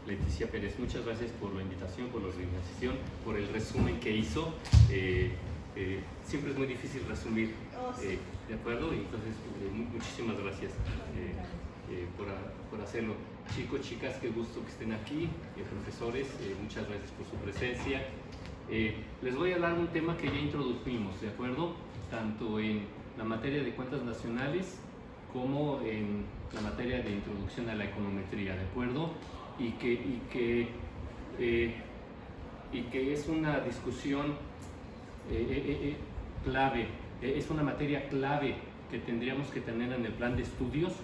Leticia Pérez. Muchas gracias por la invitación, por la organización, por el resumen que hizo. Siempre es muy difícil resumir, ¿de acuerdo? Entonces, muchísimas gracias por hacerlo. Chicos, chicas, qué gusto que estén aquí, profesores, muchas gracias por su presencia. Les voy a hablar de un tema que ya introdujimos, ¿de acuerdo? Tanto en la materia de cuentas nacionales como en la materia de introducción a la econometría, ¿de acuerdo? Y que es una discusión clave, es una materia clave que tendríamos que tener en el plan de estudios,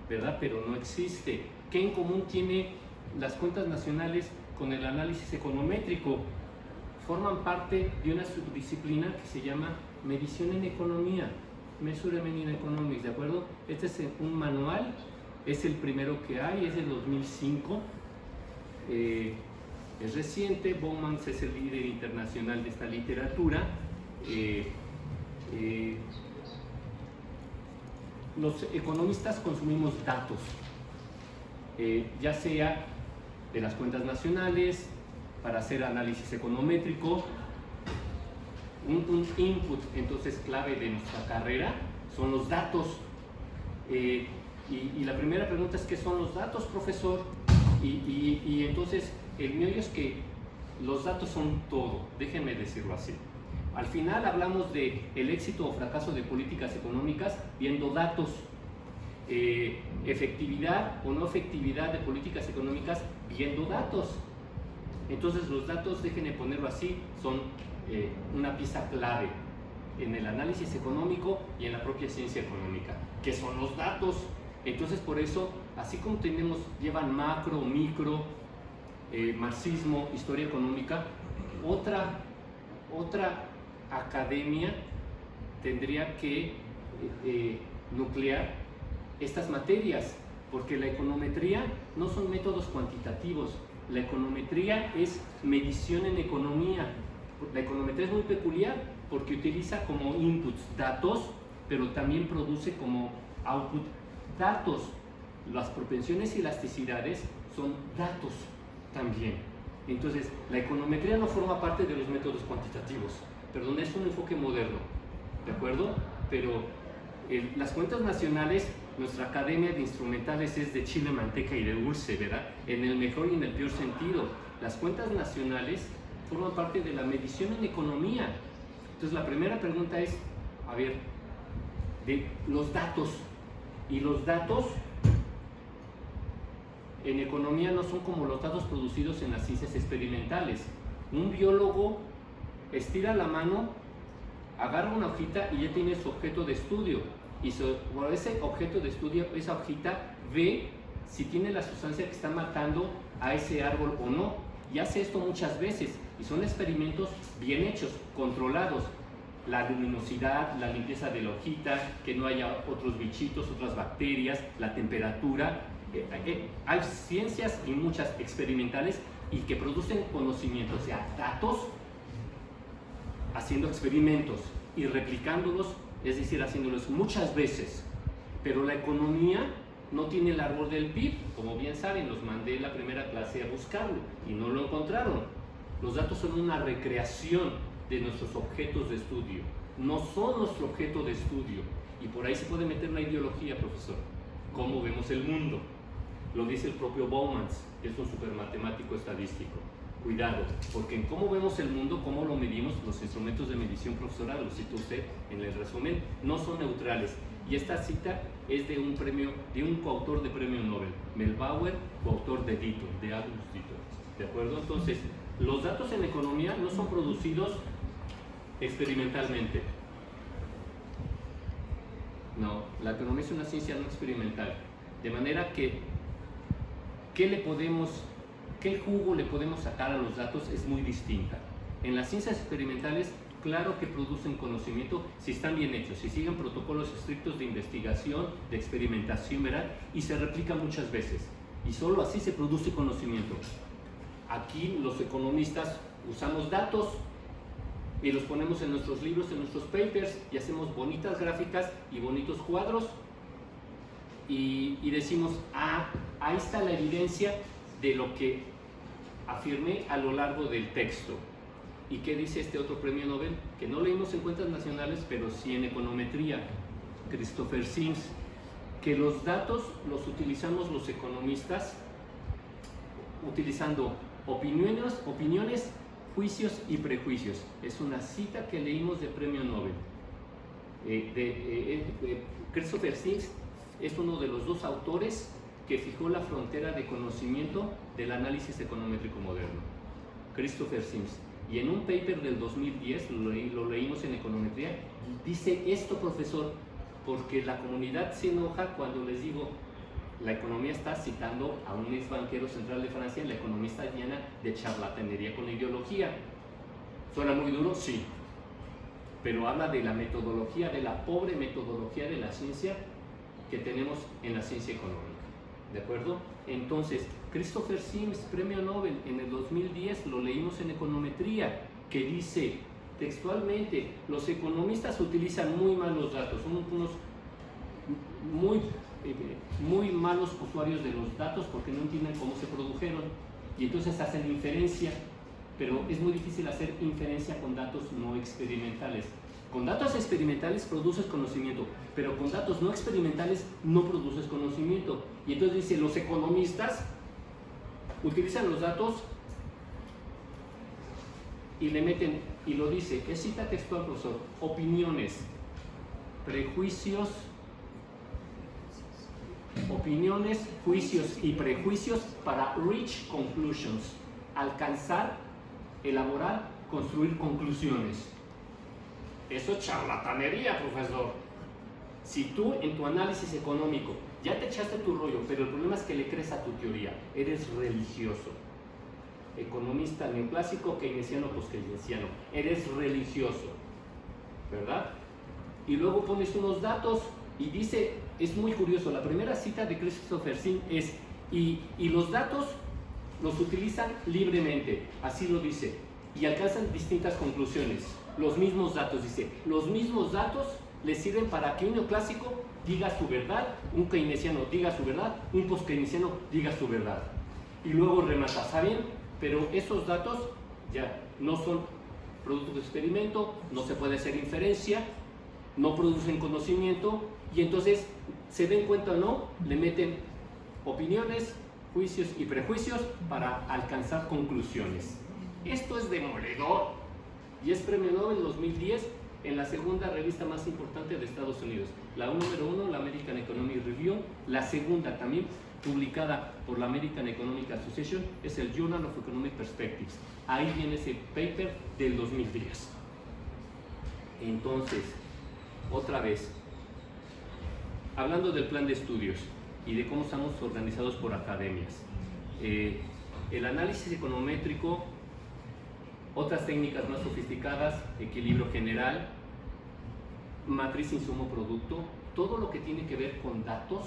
¿verdad? Pero no existe. ¿Qué en común tiene las cuentas nacionales con el análisis econométrico? Forman parte de una subdisciplina que se llama medición en economía, Measurement in Economics, ¿de acuerdo? Este es un manual, es el primero que hay, es del 2005, es reciente. Baumans es el líder internacional de esta literatura. Los economistas consumimos datos, ya sea de las cuentas nacionales, para hacer análisis econométrico. Un input entonces clave de nuestra carrera son los datos. Y la primera pregunta es: ¿qué son los datos, profesor? Y entonces el meollo es que los datos son todo, déjenme decirlo así. Al final hablamos de el éxito o fracaso de políticas económicas viendo datos, efectividad o no efectividad de políticas económicas viendo datos. Entonces los datos, déjenme ponerlo así, son una pieza clave en el análisis económico y en la propia ciencia económica. ¿Qué son los datos? Entonces, por eso, así como llevan macro, micro, marxismo, historia económica, otra academia tendría que nuclear estas materias, porque la econometría no son métodos cuantitativos, la econometría es medición en economía. La econometría es muy peculiar porque utiliza como inputs datos, pero también produce como output datos. Las propensiones y elasticidades son datos también. Entonces, la econometría no forma parte de los métodos cuantitativos, perdón, es un enfoque moderno, ¿de acuerdo? Pero las cuentas nacionales, nuestra academia de instrumentales es de chile, manteca y de dulce, ¿verdad? En el mejor y en el peor sentido. Las cuentas nacionales forman parte de la medición en economía. Entonces, la primera pregunta es, a ver, de los datos. Y los datos en economía no son como los datos producidos en las ciencias experimentales. Un biólogo estira la mano, agarra una hojita y ya tiene su objeto de estudio. Y sobre ese objeto de estudio, esa hojita ve si tiene la sustancia que está matando a ese árbol o no. Y hace esto muchas veces. Y son experimentos bien hechos, controlados. La luminosidad, la limpieza de la hojita, que no haya otros bichitos, otras bacterias, la temperatura. Hay ciencias y muchas experimentales y que producen conocimientos, o sea, datos, haciendo experimentos y replicándolos, es decir, haciéndolos muchas veces. Pero la economía no tiene el árbol del PIB, como bien saben, los mandé en la primera clase a buscarlo y no lo encontraron. Los datos son una recreación de nuestros objetos de estudio, no son nuestro objeto de estudio. Y por ahí se puede meter la ideología, profesor. ¿Cómo vemos el mundo? Lo dice el propio Baumans, que es un supermatemático estadístico. Cuidado, porque en cómo vemos el mundo, cómo lo medimos, los instrumentos de medición, profesora, lo cita usted en el resumen, no son neutrales. Y esta cita es de un coautor de premio Nobel, Melbauer, coautor de Dito, de Aldous Dito. ¿De acuerdo? Entonces, los datos en economía no son producidos experimentalmente. No, la economía es una ciencia no experimental. De manera que, ¿qué jugo le podemos sacar a los datos? Es muy distinta. En las ciencias experimentales, claro que producen conocimiento si están bien hechos, si siguen protocolos estrictos de investigación, de experimentación, ¿verdad? Y se replica muchas veces. Y solo así se produce conocimiento. Aquí los economistas usamos datos y los ponemos en nuestros libros, en nuestros papers, y hacemos bonitas gráficas y bonitos cuadros y decimos, ahí está la evidencia de lo que afirmé a lo largo del texto. ¿Y qué dice este otro premio Nobel? Que no leímos en cuentas nacionales, pero sí en econometría, Christopher Sims, que los datos los utilizamos los economistas utilizando opiniones, juicios y prejuicios. Es una cita que leímos del premio Nobel. Christopher Sims es uno de los dos autores que fijó la frontera de conocimiento del análisis econométrico moderno. Christopher Sims. Y en un paper del 2010, lo leímos en econometría, dice esto, profesor, porque la comunidad se enoja cuando les digo, la economía está citando a un ex banquero central de Francia, la economía está llena de charlatanería con ideología. ¿Suena muy duro? Sí. Pero habla de la metodología, de la pobre metodología de la ciencia que tenemos en la ciencia económica. ¿De acuerdo? Entonces, Christopher Sims, premio Nobel, en el 2010 lo leímos en econometría, que dice textualmente, los economistas utilizan muy mal los datos, son unos muy malos usuarios de los datos porque no entienden cómo se produjeron y entonces hacen inferencia, pero es muy difícil hacer inferencia con datos no experimentales. Con datos experimentales produces conocimiento, pero con datos no experimentales no produces conocimiento. Y entonces dice, los economistas utilizan los datos y le meten, y lo dice, es cita textual, profesor, opiniones, juicios y prejuicios para reach conclusions, alcanzar, elaborar, construir conclusiones. Eso es charlatanería, profesor. Si tú en tu análisis económico ya te echaste tu rollo, pero el problema es que le crees a tu teoría, eres religioso. Economista neoclásico, keynesiano, post-keynesiano, eres religioso, ¿verdad? Y luego pones unos datos y dice, es muy curioso, la primera cita de Christopher Sims es, y los datos los utilizan libremente, así lo dice, y alcanzan distintas conclusiones. Los mismos datos, dice, los mismos datos les sirven para que un neoclásico diga su verdad, un keynesiano diga su verdad, un post-keynesiano diga su verdad. Y luego remata, ¿saben? Pero esos datos ya no son producto de experimento, no se puede hacer inferencia, no producen conocimiento, y entonces, se den cuenta o no, le meten opiniones, juicios y prejuicios para alcanzar conclusiones. Esto es demoledor. Y es premio Nobel 2010 en la segunda revista más importante de Estados Unidos. La número 1, la American Economic Review. La segunda, también publicada por la American Economic Association, es el Journal of Economic Perspectives. Ahí viene ese paper del 2010. Entonces, otra vez, hablando del plan de estudios y de cómo estamos organizados por academias. El análisis econométrico, otras técnicas más sofisticadas, equilibrio general, matriz insumo-producto, todo lo que tiene que ver con datos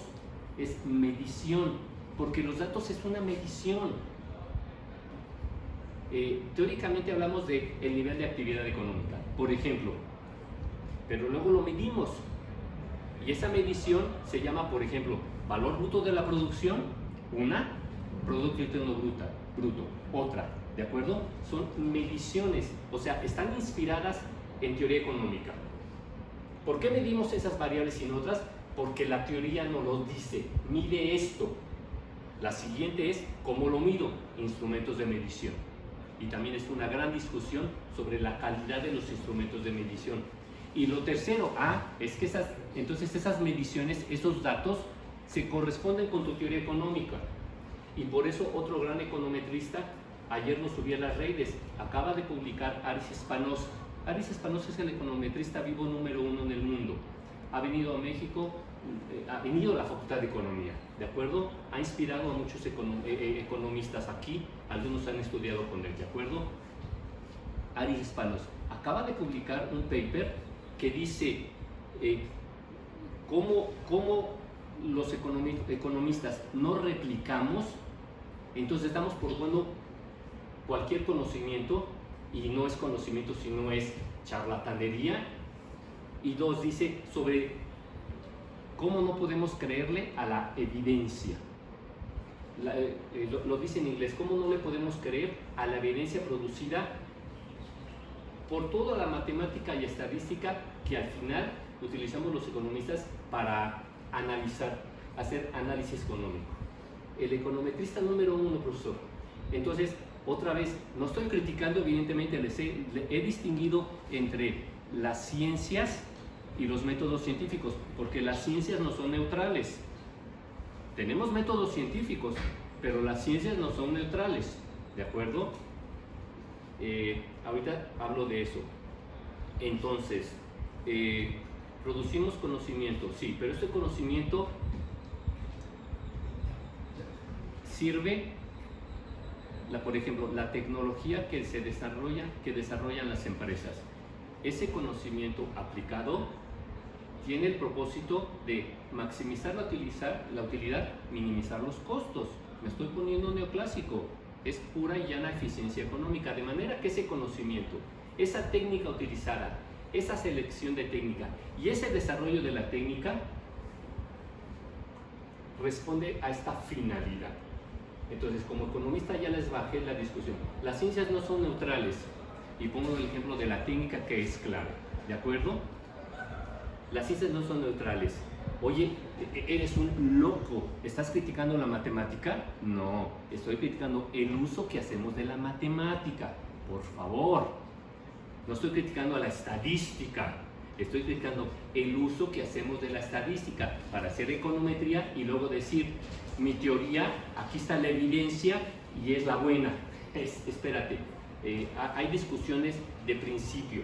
es medición, porque los datos es una medición. Teóricamente hablamos del nivel de actividad económica, por ejemplo, pero luego lo medimos. Y esa medición se llama, por ejemplo, valor bruto de la producción, una, producto interno bruto, otra. ¿De acuerdo? Son mediciones, o sea, están inspiradas en teoría económica. ¿Por qué medimos esas variables y no otras? Porque la teoría nos lo dice, mide esto. La siguiente es, ¿cómo lo mido? Instrumentos de medición. Y también es una gran discusión sobre la calidad de los instrumentos de medición. Y lo tercero, es que esas mediciones, esos datos, se corresponden con tu teoría económica. Y por eso otro gran econometrista, ayer nos subí a las redes, acaba de publicar Aris Espanosa. Aris Espanosa es el econometrista vivo número 1 en el mundo. Ha venido a México, ha venido a la Facultad de Economía, ¿de acuerdo? Ha inspirado a muchos economistas aquí, algunos han estudiado con él, ¿de acuerdo? Aris Espanosa acaba de publicar un paper que dice cómo los economistas no replicamos, entonces damos por bueno cualquier conocimiento, y no es conocimiento sino es charlatanería. Y dos, dice sobre cómo no podemos creerle a la evidencia. lo dice en inglés, ¿cómo no le podemos creer a la evidencia producida por toda la matemática y estadística que al final utilizamos los economistas para analizar, hacer análisis económico? El econometrista número uno, profesor. Entonces, otra vez, no estoy criticando, evidentemente, he distinguido entre las ciencias y los métodos científicos, porque las ciencias no son neutrales. Tenemos métodos científicos, pero las ciencias no son neutrales, ¿de acuerdo? Ahorita hablo de eso. Entonces, producimos conocimiento, sí, pero este conocimiento sirve, por ejemplo, la tecnología que desarrollan las empresas. Ese conocimiento aplicado tiene el propósito de maximizar la utilidad, minimizar los costos. Me estoy poniendo neoclásico. Es pura y llana eficiencia económica, de manera que ese conocimiento, esa técnica utilizada, esa selección de técnica y ese desarrollo de la técnica responde a esta finalidad. Entonces, como economista ya les bajé la discusión. Las ciencias no son neutrales, y pongo el ejemplo de la técnica, que es clave, ¿de acuerdo? Las ciencias no son neutrales. Oye, eres un loco, ¿estás criticando la matemática? No, estoy criticando el uso que hacemos de la matemática, por favor. No estoy criticando a la estadística, estoy criticando el uso que hacemos de la estadística para hacer econometría y luego decir, mi teoría, aquí está la evidencia y es la buena. Espérate, hay discusiones de principio.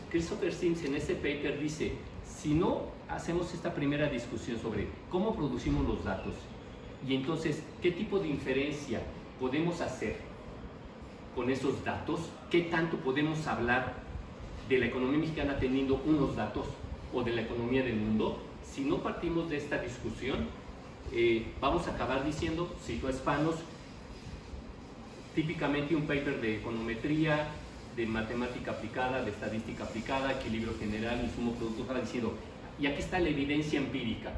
Christopher Sims en este paper dice, si no hacemos esta primera discusión sobre cómo producimos los datos y entonces qué tipo de inferencia podemos hacer con esos datos, qué tanto podemos hablar de la economía mexicana teniendo unos datos o de la economía del mundo, si no partimos de esta discusión, vamos a acabar diciendo, cito a Spanos, típicamente un paper de econometría, de matemática aplicada, de estadística aplicada, equilibrio general, insumo producto, para diciendo, y aquí está la evidencia empírica,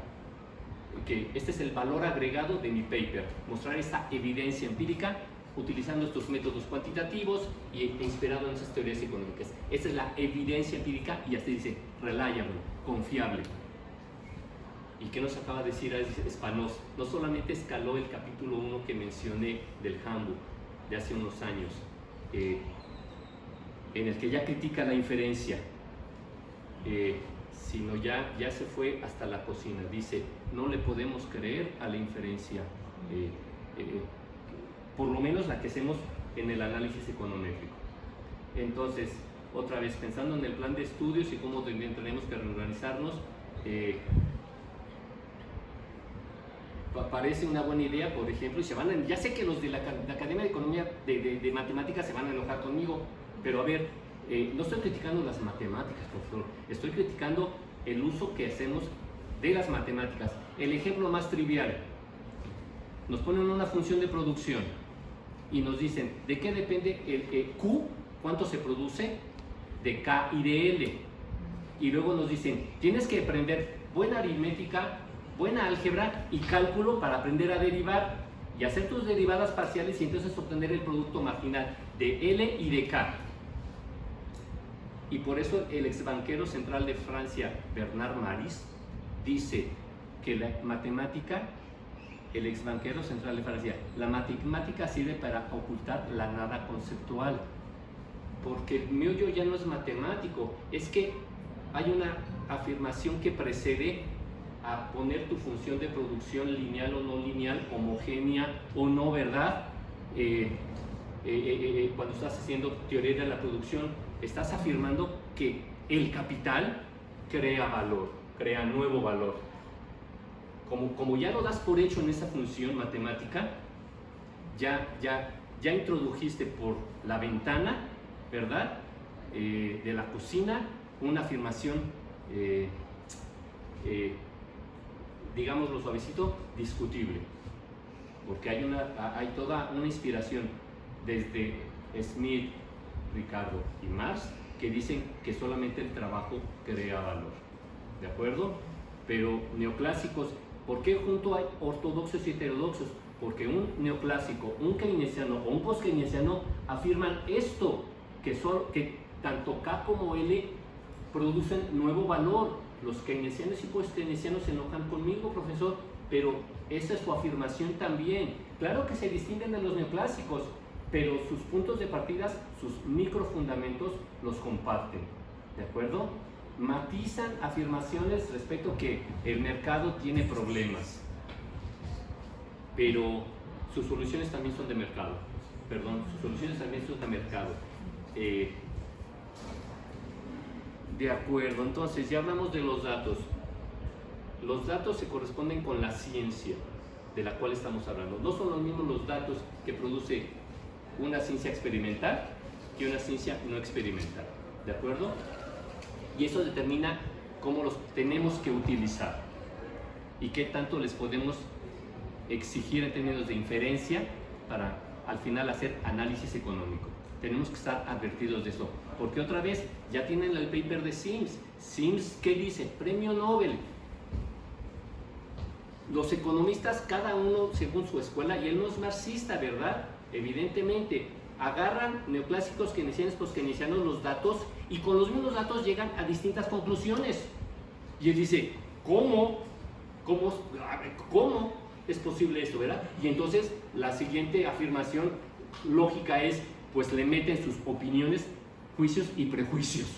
que este es el valor agregado de mi paper, mostrar esta evidencia empírica utilizando estos métodos cuantitativos e inspirado en esas teorías económicas. Esta es la evidencia empírica y hasta dice reliable, confiable. ¿Y qué nos acaba de decir Spanos? No solamente escaló el capítulo 1 que mencioné del Handbuch de hace unos años, en el que ya critica la inferencia, sino ya se fue hasta la cocina. Dice, no le podemos creer a la inferencia, por lo menos la que hacemos en el análisis econométrico. Entonces, otra vez, pensando en el plan de estudios y cómo tenemos que reorganizarnos, parece una buena idea, por ejemplo, y ya sé que los de la Academia de Economía de Matemáticas se van a enojar conmigo, pero a ver, no estoy criticando las matemáticas, profesor, estoy criticando el uso que hacemos de las matemáticas. El ejemplo más trivial, nos ponen una función de producción y nos dicen, ¿de qué depende el Q? ¿Cuánto se produce? De K y de L. Y luego nos dicen, tienes que aprender buena aritmética, buena álgebra y cálculo para aprender a derivar y hacer tus derivadas parciales y entonces obtener el producto marginal de L y de K. Y por eso el ex banquero central de Francia, Bernard Maris, dice que la matemática, el ex banquero central de Francia, la matemática sirve para ocultar la nada conceptual, porque el meollo ya no es matemático, es que hay una afirmación que precede a poner tu función de producción lineal o no lineal, homogénea o no, ¿verdad? Cuando estás haciendo teoría de la producción, estás afirmando que el capital crea valor, crea nuevo valor. Como ya lo das por hecho en esa función matemática, ya introdujiste por la ventana, ¿verdad? De la cocina, una afirmación, digámoslo suavecito, discutible, porque hay toda una inspiración desde Smith, Ricardo y Marx que dicen que solamente el trabajo crea valor, ¿de acuerdo? Pero neoclásicos ¿Por qué junto hay ortodoxos y heterodoxos? Porque un neoclásico, un keynesiano o un post-keynesiano afirman esto, que tanto K como L producen nuevo valor. Los keynesianos y post-keynesianos se enojan conmigo, profesor, pero esa es su afirmación también. Claro que se distinguen de los neoclásicos, pero sus puntos de partida, sus microfundamentos los comparten, ¿de acuerdo? Matizan afirmaciones respecto a que el mercado tiene problemas, pero sus soluciones también son de mercado. Sus soluciones también son de mercado. De acuerdo, entonces ya hablamos de los datos. Los datos se corresponden con la ciencia de la cual estamos hablando. No son los mismos los datos que produce una ciencia experimental que una ciencia no experimental, ¿de acuerdo? Y eso determina cómo los tenemos que utilizar y qué tanto les podemos exigir en términos de inferencia para al final hacer análisis económico. Tenemos que estar advertidos de eso, porque otra vez ya tienen el paper de Sims. Sims, ¿qué dice? Premio Nobel. Los economistas, cada uno según su escuela, y él no es marxista, ¿verdad? Evidentemente, agarran neoclásicos, keynesianos, post-keynesianos los datos y con los mismos datos llegan a distintas conclusiones. Y él dice, ¿cómo es posible esto, verdad? Y entonces la siguiente afirmación lógica es, pues le meten sus opiniones, juicios y prejuicios.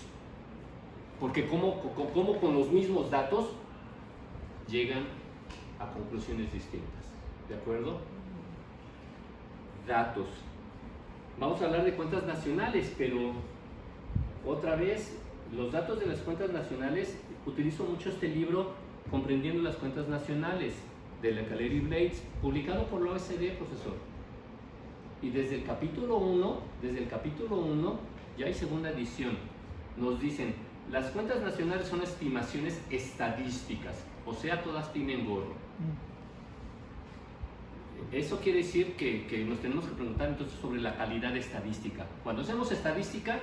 Porque ¿cómo con los mismos datos llegan a conclusiones distintas? ¿De acuerdo? Datos. Vamos a hablar de cuentas nacionales, pero otra vez, los datos de las cuentas nacionales, utilizo mucho este libro, Comprendiendo las Cuentas Nacionales, de Leclerc y Blades, publicado por la OECD, profesor. Y desde el capítulo 1, ya hay segunda edición, nos dicen, las cuentas nacionales son estimaciones estadísticas, o sea, todas tienen gorro. Eso quiere decir que nos tenemos que preguntar entonces sobre la calidad estadística. Cuando hacemos estadística,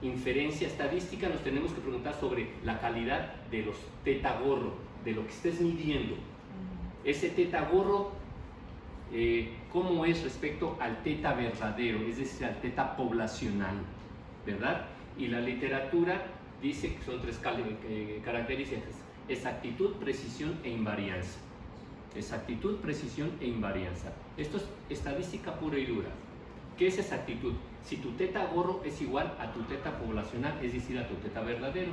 inferencia estadística, nos tenemos que preguntar sobre la calidad de los teta gorro, de lo que estés midiendo. Ese teta gorro, ¿cómo es respecto al teta verdadero? Es decir, al teta poblacional, ¿verdad? Y la literatura dice que son tres características: exactitud, precisión e invarianza. Exactitud, precisión e invarianza. Esto es estadística pura y dura. ¿Qué es exactitud? Si tu teta gorro es igual a tu teta poblacional, es decir, a tu teta verdadero.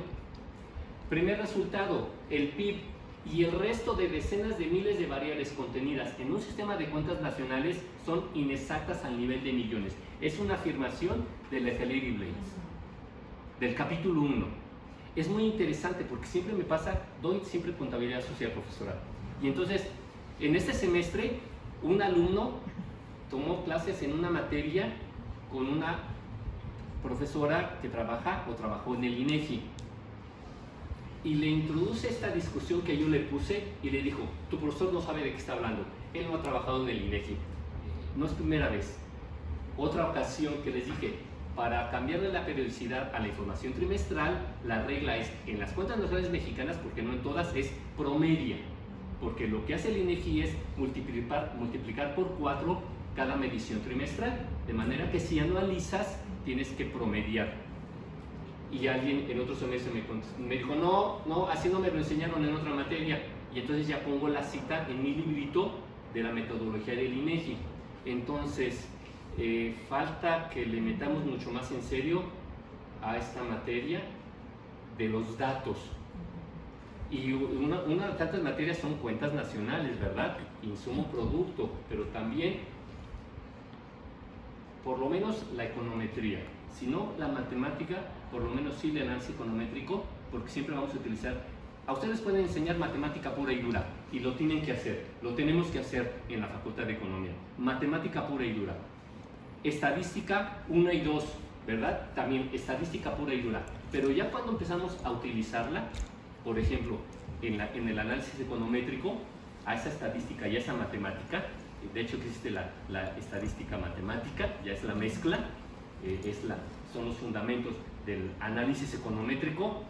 Primer resultado, el PIB y el resto de decenas de miles de variables contenidas en un sistema de cuentas nacionales son inexactas al nivel de millones. Es una afirmación de Leclerc y Blades, del capítulo 1. Es muy interesante porque siempre me pasa, doy siempre contabilidad social, profesora. Y entonces, en este semestre, un alumno tomó clases en una materia con una profesora que trabajó en el INEGI. Y le introduce esta discusión que yo le puse y le dijo, tu profesor no sabe de qué está hablando, él no ha trabajado en el INEGI. No es primera vez. Otra ocasión que les dije, para cambiarle la periodicidad a la información trimestral, la regla es, en las cuentas nacionales mexicanas, porque no en todas, es promedia. Porque lo que hace el INEGI es multiplicar por 4 cada medición trimestral, de manera que si anualizas, tienes que promediar. Y alguien en otro semestre me dijo, no, así no me lo enseñaron en otra materia. Y entonces ya pongo la cita en mi librito de la metodología del INEGI. Entonces, falta que le metamos mucho más en serio a esta materia de los datos. Y una de tantas materias son cuentas nacionales, ¿verdad? Insumo producto, pero también, por lo menos, la econometría. Si no la matemática, por lo menos sí el análisis econométrico, porque siempre vamos a utilizar. A ustedes pueden enseñar matemática pura y dura, y lo tienen que hacer, lo tenemos que hacer en la Facultad de Economía. Matemática pura y dura. Estadística 1 y 2, ¿verdad? También estadística pura y dura. Pero ya cuando empezamos a utilizarla, por ejemplo, en el análisis econométrico, a esa estadística y a esa matemática, de hecho existe la estadística matemática, ya es la mezcla, son los fundamentos del análisis econométrico.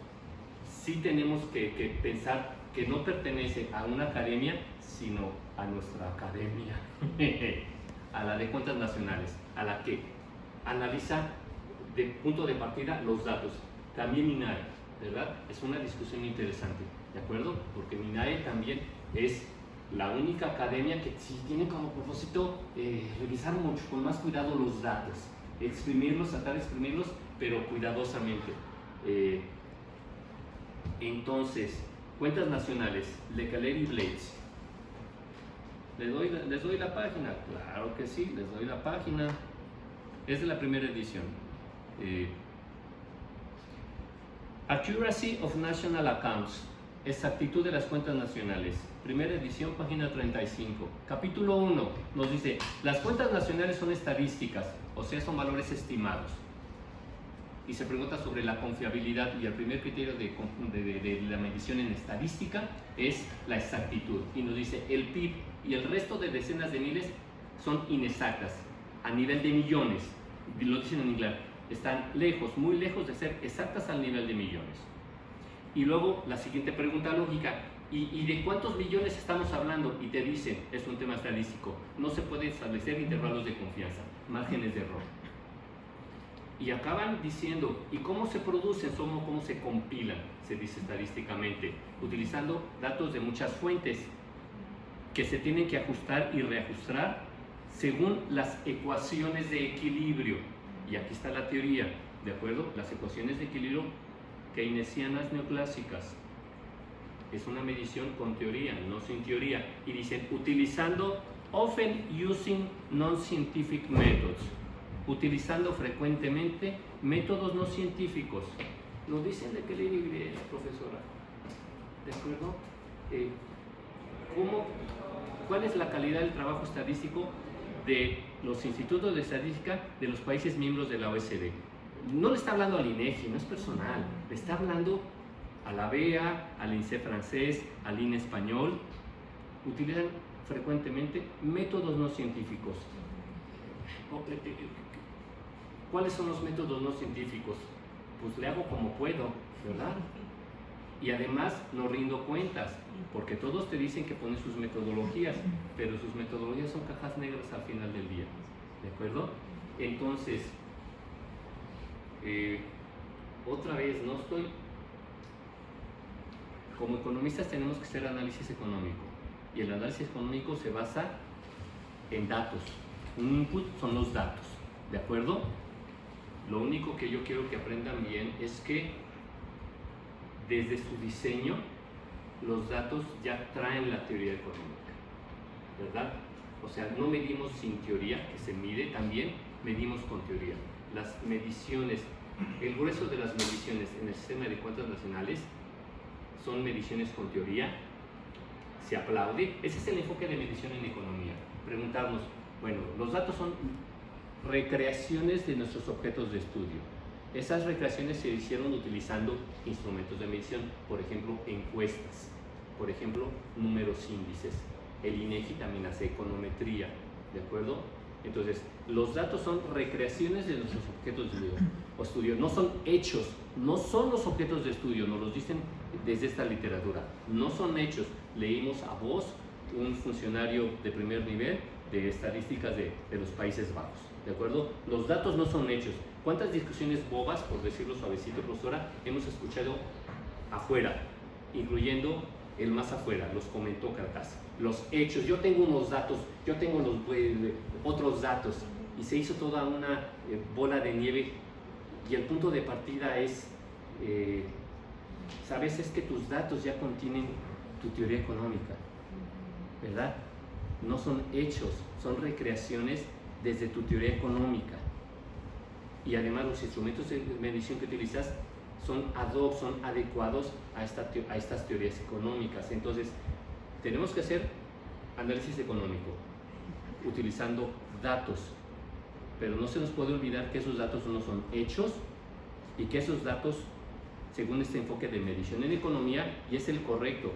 Sí tenemos que pensar que no pertenece a una academia, sino a nuestra academia, a la de cuentas nacionales, a la que analiza de punto de partida los datos. También MINAE, ¿verdad? Es una discusión interesante, ¿de acuerdo? Porque MINAE también es la única academia que sí tiene como propósito revisar mucho, con más cuidado los datos, exprimirlos, tratar de exprimirlos, pero cuidadosamente. Entonces, cuentas nacionales, Leclerc y Blades. ¿Les doy la página? Claro que sí, les doy la página. Es de la primera edición. Accuracy of National Accounts, exactitud de las cuentas nacionales. Primera edición, página 35. Capítulo 1 nos dice, las cuentas nacionales son estadísticas, o sea, son valores estimados. Y se pregunta sobre la confiabilidad, y el primer criterio de la medición en estadística es la exactitud. Y nos dice, el PIB y el resto de decenas de miles son inexactas, a nivel de millones. Y lo dicen en inglés, están lejos, muy lejos de ser exactas al nivel de millones. Y luego la siguiente pregunta lógica, ¿y de cuántos millones estamos hablando? Y te dicen, es un tema estadístico, no se puede establecer intervalos de confianza, márgenes de error. Y acaban diciendo, ¿y cómo se producen? ¿Cómo se compilan? Se dice estadísticamente, utilizando datos de muchas fuentes que se tienen que ajustar y reajustar según las ecuaciones de equilibrio. Y aquí está la teoría, ¿de acuerdo? Las ecuaciones de equilibrio keynesianas neoclásicas. Es una medición con teoría, no sin teoría. Y dicen, utilizando, often using non-scientific methods. Utilizando frecuentemente métodos no científicos. Nos dicen de qué le libre es, profesora. ¿De acuerdo? ¿Cuál es la calidad del trabajo estadístico de los institutos de estadística de los países miembros de la OECD? No le está hablando al INEGI, no es personal, le está hablando a la BEA, al INSEE francés, al INE español. Utilizan frecuentemente métodos no científicos. ¿Cuáles son los métodos no científicos? Pues le hago como puedo, ¿verdad? Y además no rindo cuentas, porque todos te dicen que ponen sus metodologías, pero sus metodologías son cajas negras al final del día, ¿de acuerdo? Entonces, otra vez, como economistas tenemos que hacer análisis económico, y el análisis económico se basa en datos. Un input son los datos, ¿de acuerdo? Lo único que yo quiero que aprendan bien es que desde su diseño los datos ya traen la teoría económica, ¿verdad? O sea, no medimos sin teoría, que se mide también, medimos con teoría. Las mediciones, el grueso de las mediciones en el sistema de cuentas nacionales son mediciones con teoría, se aplaude. Ese es el enfoque de medición en economía. Preguntarnos, bueno, los datos son recreaciones de nuestros objetos de estudio. Esas recreaciones se hicieron utilizando instrumentos de medición, por ejemplo, encuestas, por ejemplo, números índices. El INEGI también hace econometría, ¿de acuerdo? Entonces, los datos son recreaciones de nuestros objetos de estudio, no son hechos, no son los objetos de estudio, nos los dicen desde esta literatura, no son hechos. Leímos a Voss, un funcionario de primer nivel de estadísticas de los Países Bajos, ¿de acuerdo? Los datos no son hechos. ¿Cuántas discusiones bobas, por decirlo suavecito, profesora, hemos escuchado afuera, incluyendo el más afuera, los comentócratas, los hechos? Yo tengo unos datos, yo tengo otros datos, y se hizo toda una bola de nieve, y el punto de partida es, ¿sabes? Es que tus datos ya contienen tu teoría económica, ¿verdad? No son hechos, son recreaciones desde tu teoría económica. Y además los instrumentos de medición que utilizas son ad hoc, son adecuados a estas teorías económicas. Entonces, tenemos que hacer análisis económico utilizando datos, pero no se nos puede olvidar que esos datos no son hechos y que esos datos, según este enfoque de medición en economía, y es el correcto,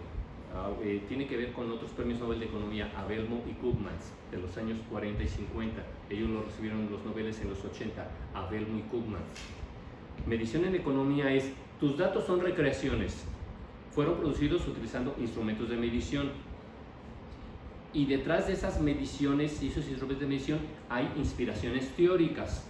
tiene que ver con otros premios Nobel de Economía, Avelmo y Koopmans, de los años 40 y 50. Ellos lo recibieron los Nobeles en los 80, Avelmo y Koopmans. Medición en economía es, tus datos son recreaciones, fueron producidos utilizando instrumentos de medición. Y detrás de esas mediciones y esos instrumentos de medición hay inspiraciones teóricas.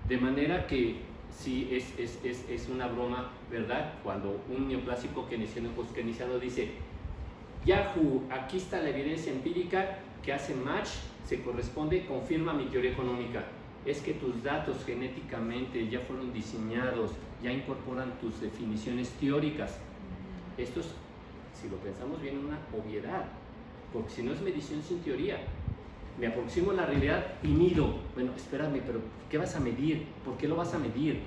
De manera que sí es una broma, ¿verdad? Cuando un neoclásico keynesiano dice: Yahoo, aquí está la evidencia empírica que hace match, se corresponde, confirma mi teoría económica. Es que tus datos genéticamente ya fueron diseñados, ya incorporan tus definiciones teóricas. Esto es, si lo pensamos bien, una obviedad, porque si no es medición sin teoría. Me aproximo a la realidad y mido. Bueno, espérame, pero ¿qué vas a medir? ¿Por qué lo vas a medir?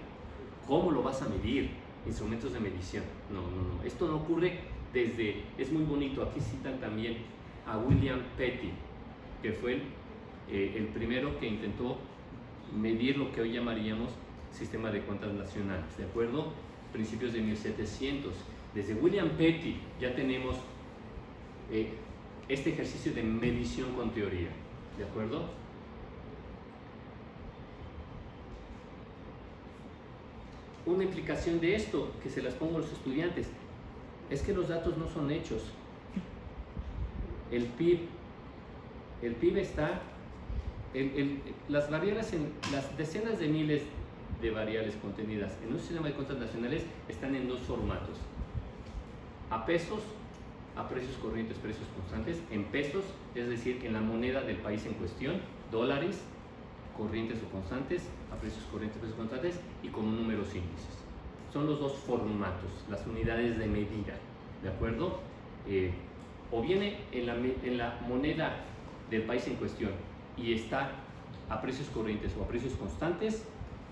¿Cómo lo vas a medir? Instrumentos de medición. No. Esto no ocurre desde... Es muy bonito. Aquí citan también a William Petty, que fue el primero que intentó medir lo que hoy llamaríamos sistema de cuentas nacionales, ¿de acuerdo? Principios de 1700. Desde William Petty ya tenemos este ejercicio de medición con teoría, ¿de acuerdo? Una implicación de esto, que se las pongo a los estudiantes, es que los datos no son hechos. El PIB está... las variables, las decenas de miles de variables contenidas en un sistema de cuentas nacionales están en dos formatos: a pesos, a precios corrientes, precios constantes, en pesos, es decir, en la moneda del país en cuestión, dólares, corrientes o constantes, a precios corrientes, precios constantes, y con números índices. Son los dos formatos, las unidades de medida, ¿de acuerdo? O viene en la moneda del país en cuestión y está a precios corrientes o a precios constantes,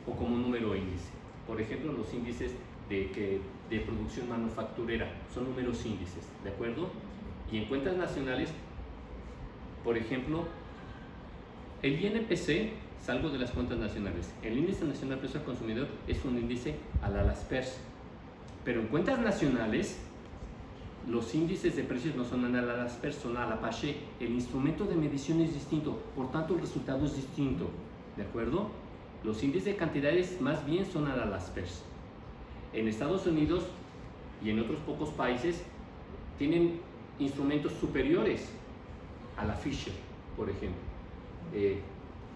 o como número índice. Por ejemplo, los índices de producción manufacturera son números índices, ¿de acuerdo? Y en cuentas nacionales, por ejemplo, el INPC, salgo de las cuentas nacionales, el índice nacional de precio al consumidor es un índice a la LASPERS, pero en cuentas nacionales los índices de precios no son a la LASPERS, son a la PACHE. El instrumento de medición es distinto, por tanto el resultado es distinto, ¿de acuerdo? Los índices de cantidades más bien son a la LASPERS. En Estados Unidos y en otros pocos países tienen instrumentos superiores a la Fisher, por ejemplo.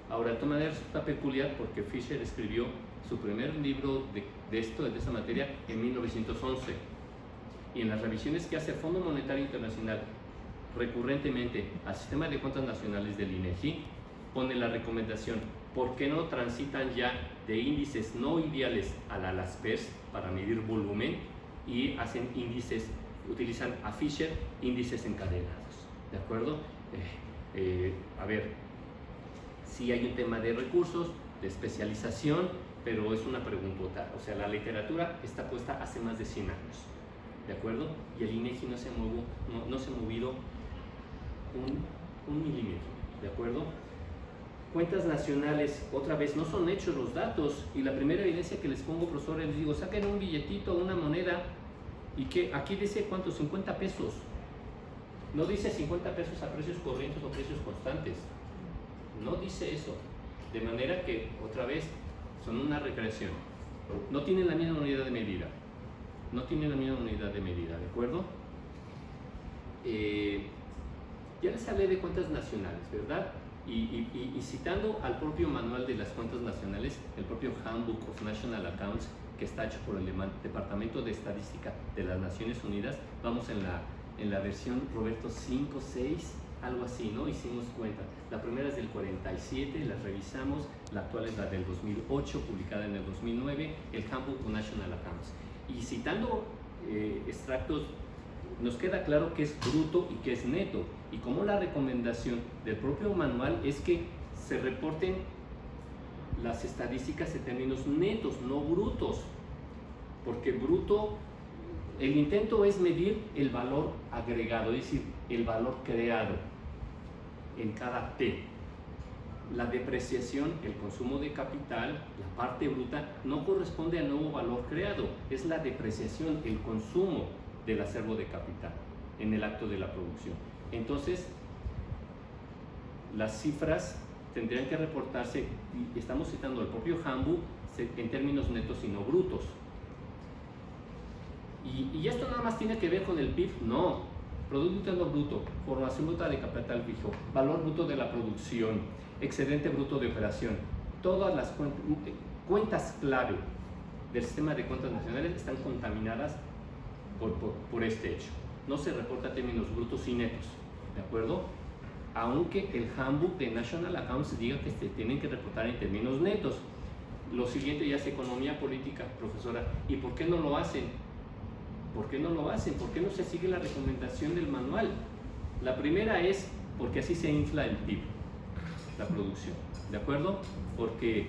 Ahora, de todas maneras, está peculiar porque Fisher escribió su primer libro de esta materia en 1911, y en las revisiones que hace el Fondo Monetario Internacional recurrentemente al sistema de cuentas nacionales del INEGI, pone la recomendación: ¿por qué no transitan ya de índices no ideales a la LASPERS para medir volumen y hacen índices, utilizan a Fisher, índices encadenados? ¿De acuerdo? A ver, sí hay un tema de recursos, de especialización, pero es una preguntota. O sea, la literatura está puesta hace más de 100 años, ¿de acuerdo? Y el INEGI no se ha movido un milímetro, ¿de acuerdo? Cuentas nacionales, otra vez, no son hechos los datos, y la primera evidencia que les pongo, profesores, les digo: saquen un billetito, una moneda, y que aquí dice ¿cuánto? 50 pesos. No dice 50 pesos a precios corrientes o precios constantes, no dice eso. De manera que, otra vez, son una recreación. No tienen la misma unidad de medida. No tienen la misma unidad de medida, ¿de acuerdo? Ya les hablé de cuentas nacionales, ¿verdad? Y citando al propio manual de las cuentas nacionales, el propio Handbook of National Accounts, que está hecho por el Departamento de Estadística de las Naciones Unidas, vamos en la versión, Roberto, 5, 6, algo así, ¿no? Hicimos cuenta. La primera es del 47, la revisamos, la actual es la del 2008, publicada en el 2009, el Handbook of National Accounts. Y citando extractos, nos queda claro que es bruto y que es neto, y como la recomendación del propio manual es que se reporten las estadísticas en términos netos, no brutos, porque bruto, el intento es medir el valor agregado, es decir, el valor creado en cada T. La depreciación, el consumo de capital, la parte bruta, no corresponde al nuevo valor creado, es la depreciación, el consumo del acervo de capital en el acto de la producción. Entonces, las cifras tendrían que reportarse, y estamos citando el propio Handbook, en términos netos y no brutos. Y esto nada más tiene que ver con el PIB, no. Producto Interno Bruto, formación bruta de capital fijo, valor bruto de la producción, excedente bruto de operación. Todas las cuentas clave del sistema de cuentas nacionales están contaminadas por este hecho. No se reporta términos brutos y netos, ¿de acuerdo? Aunque el handbook de National Accounts diga que se tienen que reportar en términos netos. Lo siguiente ya es economía política, profesora. ¿Y por qué no lo hacen? ¿Por qué no lo hacen? ¿Por qué no se sigue la recomendación del manual? La primera es porque así se infla el PIB, la producción, ¿de acuerdo? Porque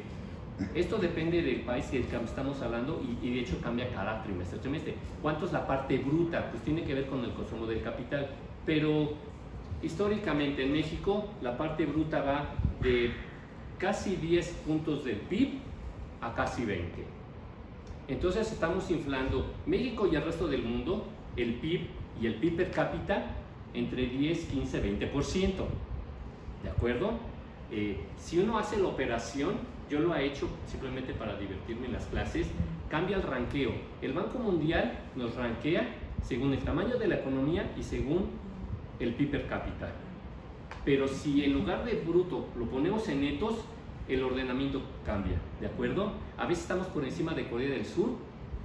esto depende del país del que estamos hablando y de hecho cambia cada trimestre. ¿Cuánto es la parte bruta? Pues tiene que ver con el consumo del capital, pero históricamente en México la parte bruta va de casi 10 puntos del PIB a casi 20. Entonces estamos inflando México y el resto del mundo, el PIB y el PIB per cápita entre 10, 15, 20%. ¿De acuerdo? Si uno hace la operación, yo lo he hecho simplemente para divertirme en las clases, cambia el ranqueo. El Banco Mundial nos ranquea según el tamaño de la economía y según el PIB per cápita. Pero si en lugar de bruto lo ponemos en netos, el ordenamiento cambia, ¿de acuerdo? A veces estamos por encima de Corea del Sur,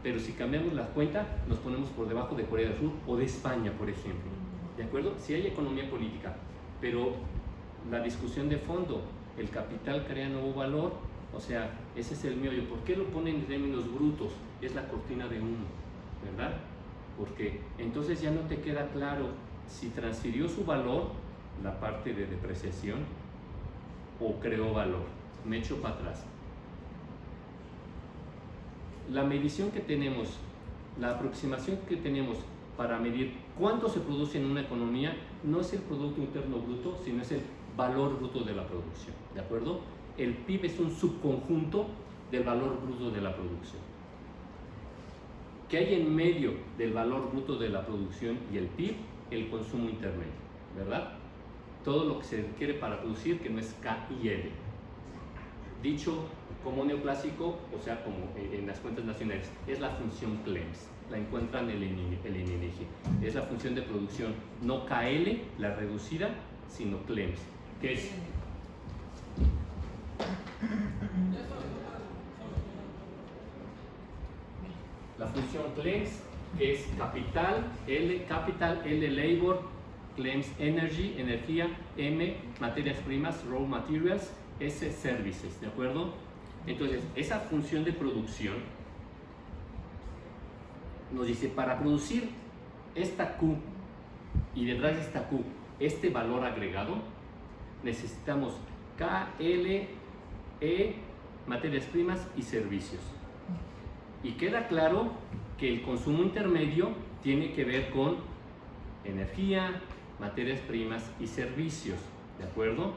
pero si cambiamos la cuenta, nos ponemos por debajo de Corea del Sur o de España, por ejemplo, ¿de acuerdo? Si hay economía política, pero la discusión de fondo, el capital crea nuevo valor, o sea, ese es el meollo. ¿Por qué lo ponen en términos brutos? Es la cortina de humo, ¿verdad? Porque entonces ya no te queda claro si transfirió su valor, la parte de depreciación, o creó valor. Me echo para atrás. La medición que tenemos, la aproximación que tenemos para medir cuánto se produce en una economía no es el Producto Interno Bruto, sino es el valor bruto de la producción, ¿de acuerdo? El PIB es un subconjunto del valor bruto de la producción. ¿Qué hay en medio del valor bruto de la producción y el PIB? El consumo intermedio, ¿verdad? Todo lo que se requiere para producir, que no es K y L. Dicho como neoclásico, o sea, como en las cuentas nacionales, es la función CLEMS. La encuentran en el INEGI. Es la función de producción, no KL, la reducida, sino CLEMS, que es la función CLEMS, que es capital L labor, CLEMS energy, energía, M materias primas, raw materials, S services, ¿de acuerdo? Entonces, esa función de producción nos dice, para producir esta Q y detrás de esta Q, este valor agregado, necesitamos KLE, materias primas y servicios. Y queda claro que el consumo intermedio tiene que ver con energía, materias primas y servicios, ¿de acuerdo?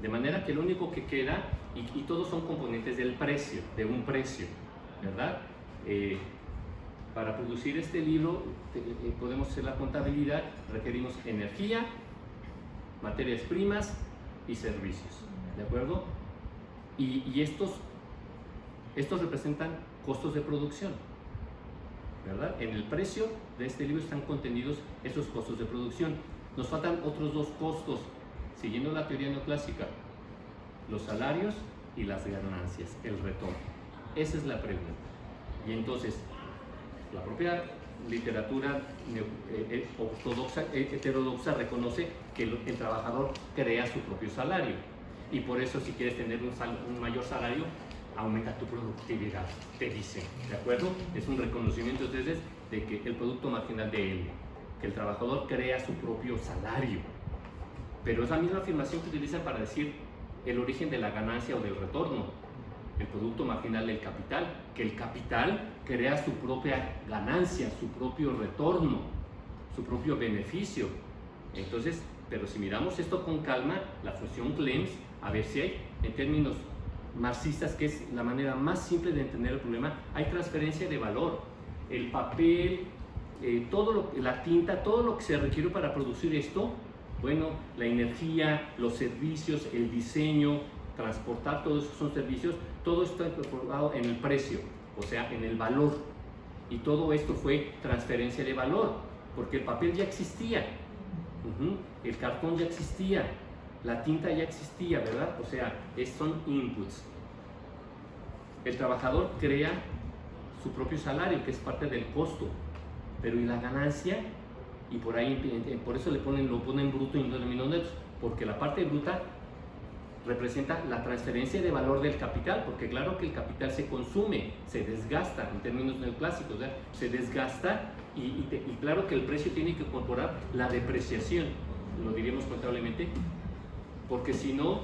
De manera que lo único que queda, y todos son componentes del precio, de un precio, ¿verdad? Para producir este libro podemos hacer la contabilidad, requerimos energía, materias primas y servicios, ¿de acuerdo? Y estos representan costos de producción, ¿verdad? En el precio de este libro están contenidos esos costos de producción. Nos faltan otros dos costos, siguiendo la teoría neoclásica, los salarios y las ganancias, el retorno. Esa es la pregunta. Y entonces, la propia literatura heterodoxa reconoce que el trabajador crea su propio salario. Y por eso, si quieres tener un mayor salario, aumenta tu productividad, te dicen, ¿de acuerdo? Es un reconocimiento entonces de que el producto marginal de él, que el trabajador crea su propio salario. Pero es la misma afirmación que utilizan para decir el origen de la ganancia o del retorno, el producto marginal del capital, que el capital crea su propia ganancia, su propio retorno, su propio beneficio. Entonces, pero si miramos esto con calma, la función CLEMS, a ver si hay, en términos marxistas, que es la manera más simple de entender el problema, hay transferencia de valor. El papel, la tinta, todo lo que se requiere para producir esto, bueno, la energía, los servicios, el diseño, transportar, todos esos son servicios, todo está incorporado en el precio, o sea, en el valor. Y todo esto fue transferencia de valor, porque el papel ya existía, el cartón ya existía, la tinta ya existía, ¿verdad? O sea, son inputs. El trabajador crea su propio salario, que es parte del costo, pero ¿y la ganancia? Y por ahí, por eso lo ponen bruto y no netos, porque la parte bruta representa la transferencia de valor del capital, porque claro que el capital se consume, se desgasta, en términos neoclásicos, ¿verdad? Se desgasta y claro que el precio tiene que incorporar la depreciación, lo diríamos contablemente, porque si no,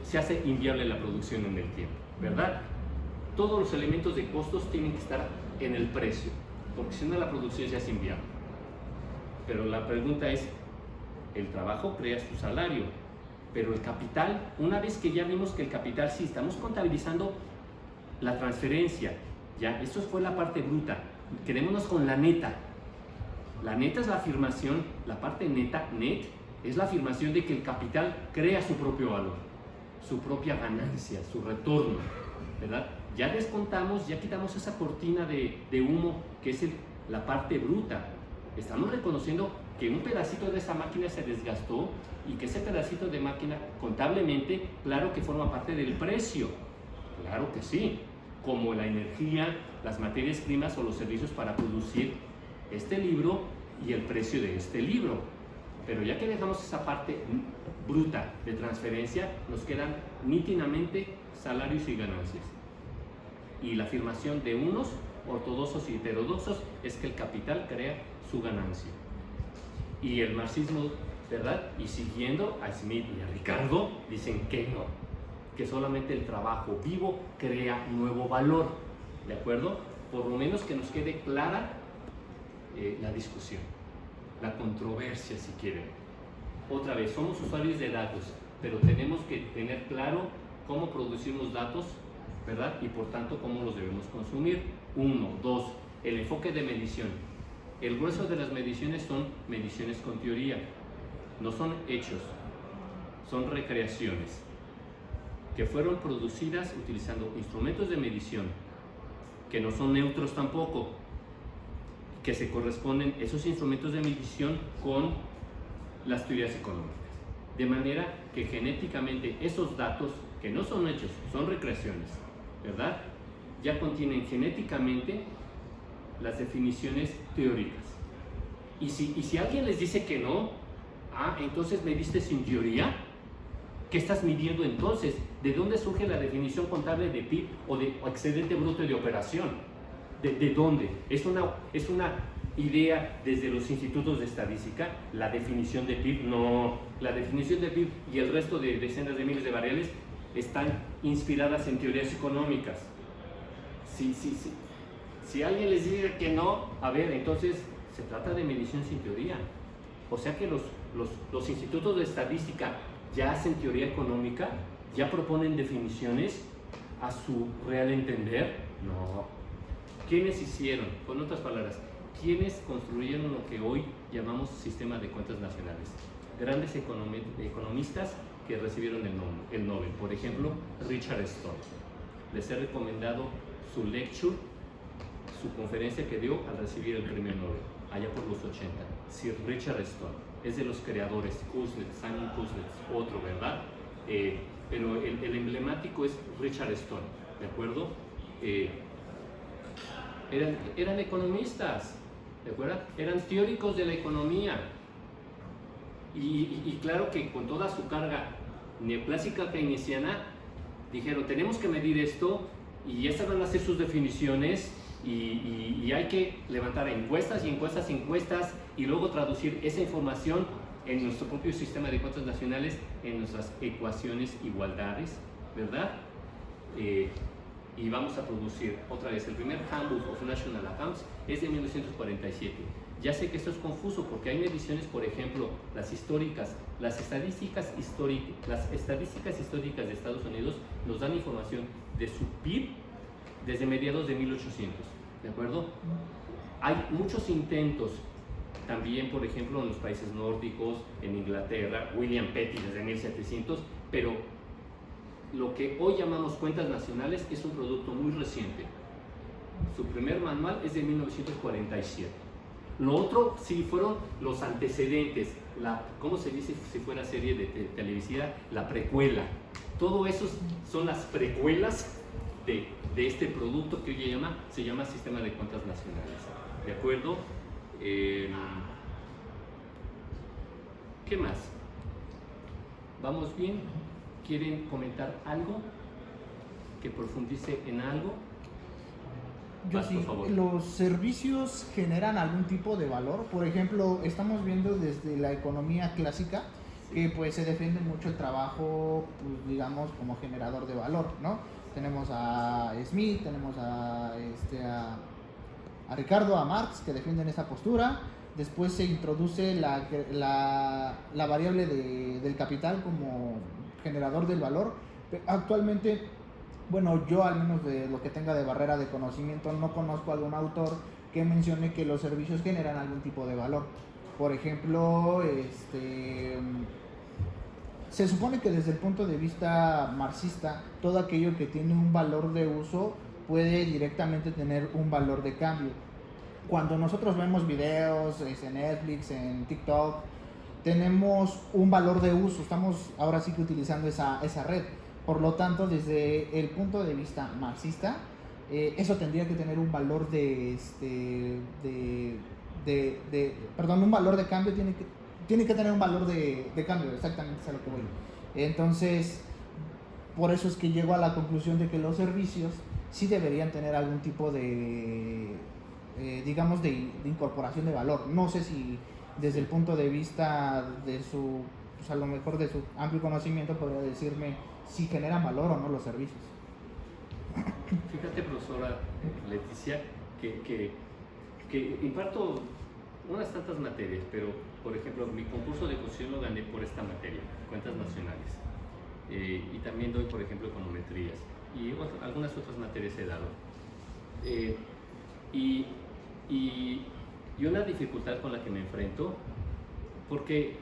se hace inviable la producción en el tiempo, ¿verdad? Todos los elementos de costos tienen que estar en el precio, porque si no la producción se hace inviable. Pero la pregunta es, el trabajo crea su salario, pero el capital, una vez que ya vimos que el capital, sí, estamos contabilizando la transferencia, ya, eso fue la parte bruta, quedémonos con la neta. La neta es la afirmación, la parte neta, net, es la afirmación de que el capital crea su propio valor, su propia ganancia, su retorno, ¿verdad? Ya descontamos, ya quitamos esa cortina de humo que es la parte bruta. Estamos reconociendo que un pedacito de esa máquina se desgastó y que ese pedacito de máquina, contablemente, claro que forma parte del precio. Claro que sí, como la energía, las materias primas o los servicios para producir este libro y el precio de este libro. Pero ya que dejamos esa parte bruta de transferencia, nos quedan nítidamente salarios y ganancias. Y la afirmación de unos, ortodoxos y heterodoxos, es que el capital crea su ganancia. Y el marxismo, ¿verdad? Y siguiendo a Smith y a Ricardo, dicen que no, que solamente el trabajo vivo crea nuevo valor, ¿de acuerdo? Por lo menos que nos quede clara la discusión, la controversia, si quieren. Otra vez, somos usuarios de datos, pero tenemos que tener claro cómo producimos datos, ¿verdad? Y por tanto, cómo los debemos consumir. 1, 2, el enfoque de medición. El grueso de las mediciones son mediciones con teoría, no son hechos, son recreaciones que fueron producidas utilizando instrumentos de medición que no son neutros tampoco, que se corresponden esos instrumentos de medición con las teorías económicas, de manera que genéticamente esos datos que no son hechos, son recreaciones, ¿verdad? Ya contienen genéticamente las definiciones teóricas. Y si alguien les dice que no, entonces mediste sin teoría. ¿Qué estás midiendo entonces? ¿De dónde surge la definición contable de PIB o de excedente bruto de operación? ¿De dónde? ¿Es una idea desde los institutos de estadística? ¿La definición de PIB? No. La definición de PIB y el resto de decenas de miles de variables están inspiradas en teorías económicas. Si alguien les dice que no, a ver, entonces se trata de medición sin teoría. O sea que los institutos de estadística ya hacen teoría económica, ya proponen definiciones a su real entender. No. ¿Quiénes hicieron? Con otras palabras, ¿quiénes construyeron lo que hoy llamamos sistema de cuentas nacionales? Grandes economistas que recibieron el Nobel. Por ejemplo, Richard Stone. Les he recomendado su lecture, su conferencia que dio al recibir el premio Nobel, allá por los 80. Sir Richard Stone, es de los creadores, Simon Kuznets, otro, ¿verdad? Pero el emblemático es Richard Stone, ¿de acuerdo? Eran economistas, ¿de acuerdo? Eran teóricos de la economía. Y claro que con toda su carga neoclásica keynesiana, dijeron, tenemos que medir esto y estas van a ser sus definiciones y hay que levantar encuestas y luego traducir esa información en nuestro propio sistema de cuentas nacionales, en nuestras ecuaciones igualdades, ¿verdad? Y vamos a producir otra vez el primer Handbook of National Accounts es de 1947. Ya sé que esto es confuso porque hay mediciones, por ejemplo, las estadísticas históricas de Estados Unidos nos dan información de su PIB desde mediados de 1800, ¿de acuerdo? Hay muchos intentos también, por ejemplo, en los países nórdicos, en Inglaterra, William Petty desde 1700, pero lo que hoy llamamos cuentas nacionales es un producto muy reciente. Su primer manual es de 1947. Lo otro sí fueron los antecedentes, ¿cómo se dice si fuera serie de televisiva? La precuela. Todo eso son las precuelas de este producto que hoy se llama Sistema de Cuentas Nacionales. ¿De acuerdo? ¿Qué más? ¿Vamos bien? ¿Quieren comentar algo? ¿Que profundice en algo? Yo sí, ¿los servicios generan algún tipo de valor? Por ejemplo, estamos viendo desde la economía clásica que pues se defiende mucho el trabajo, pues, digamos, como generador de valor, ¿no? Tenemos a Smith, tenemos a Ricardo, a Marx, que defienden esa postura. Después se introduce la variable del capital como generador del valor. Actualmente, bueno, yo al menos de lo que tenga de barrera de conocimiento, no conozco algún autor que mencione que los servicios generan algún tipo de valor. Por ejemplo, se supone que desde el punto de vista marxista, todo aquello que tiene un valor de uso puede directamente tener un valor de cambio. Cuando nosotros vemos videos en Netflix, en TikTok, tenemos un valor de uso, estamos ahora sí que utilizando esa red. Por lo tanto, desde el punto de vista marxista, eso tendría que tener un valor un valor de cambio, tiene que tener un valor de cambio, exactamente es a lo que voy. Entonces, por eso es que llego a la conclusión de que los servicios sí deberían tener algún tipo de incorporación de valor. No sé si desde el punto de vista de su, pues a lo mejor de su amplio conocimiento, podría decirme si generan valor o no los servicios. Fíjate, profesora Leticia, que imparto unas tantas materias, pero por ejemplo mi concurso de exposición lo gané por esta materia, cuentas nacionales, y también doy por ejemplo econometrías y algunas otras materias he dado, y una dificultad con la que me enfrento, porque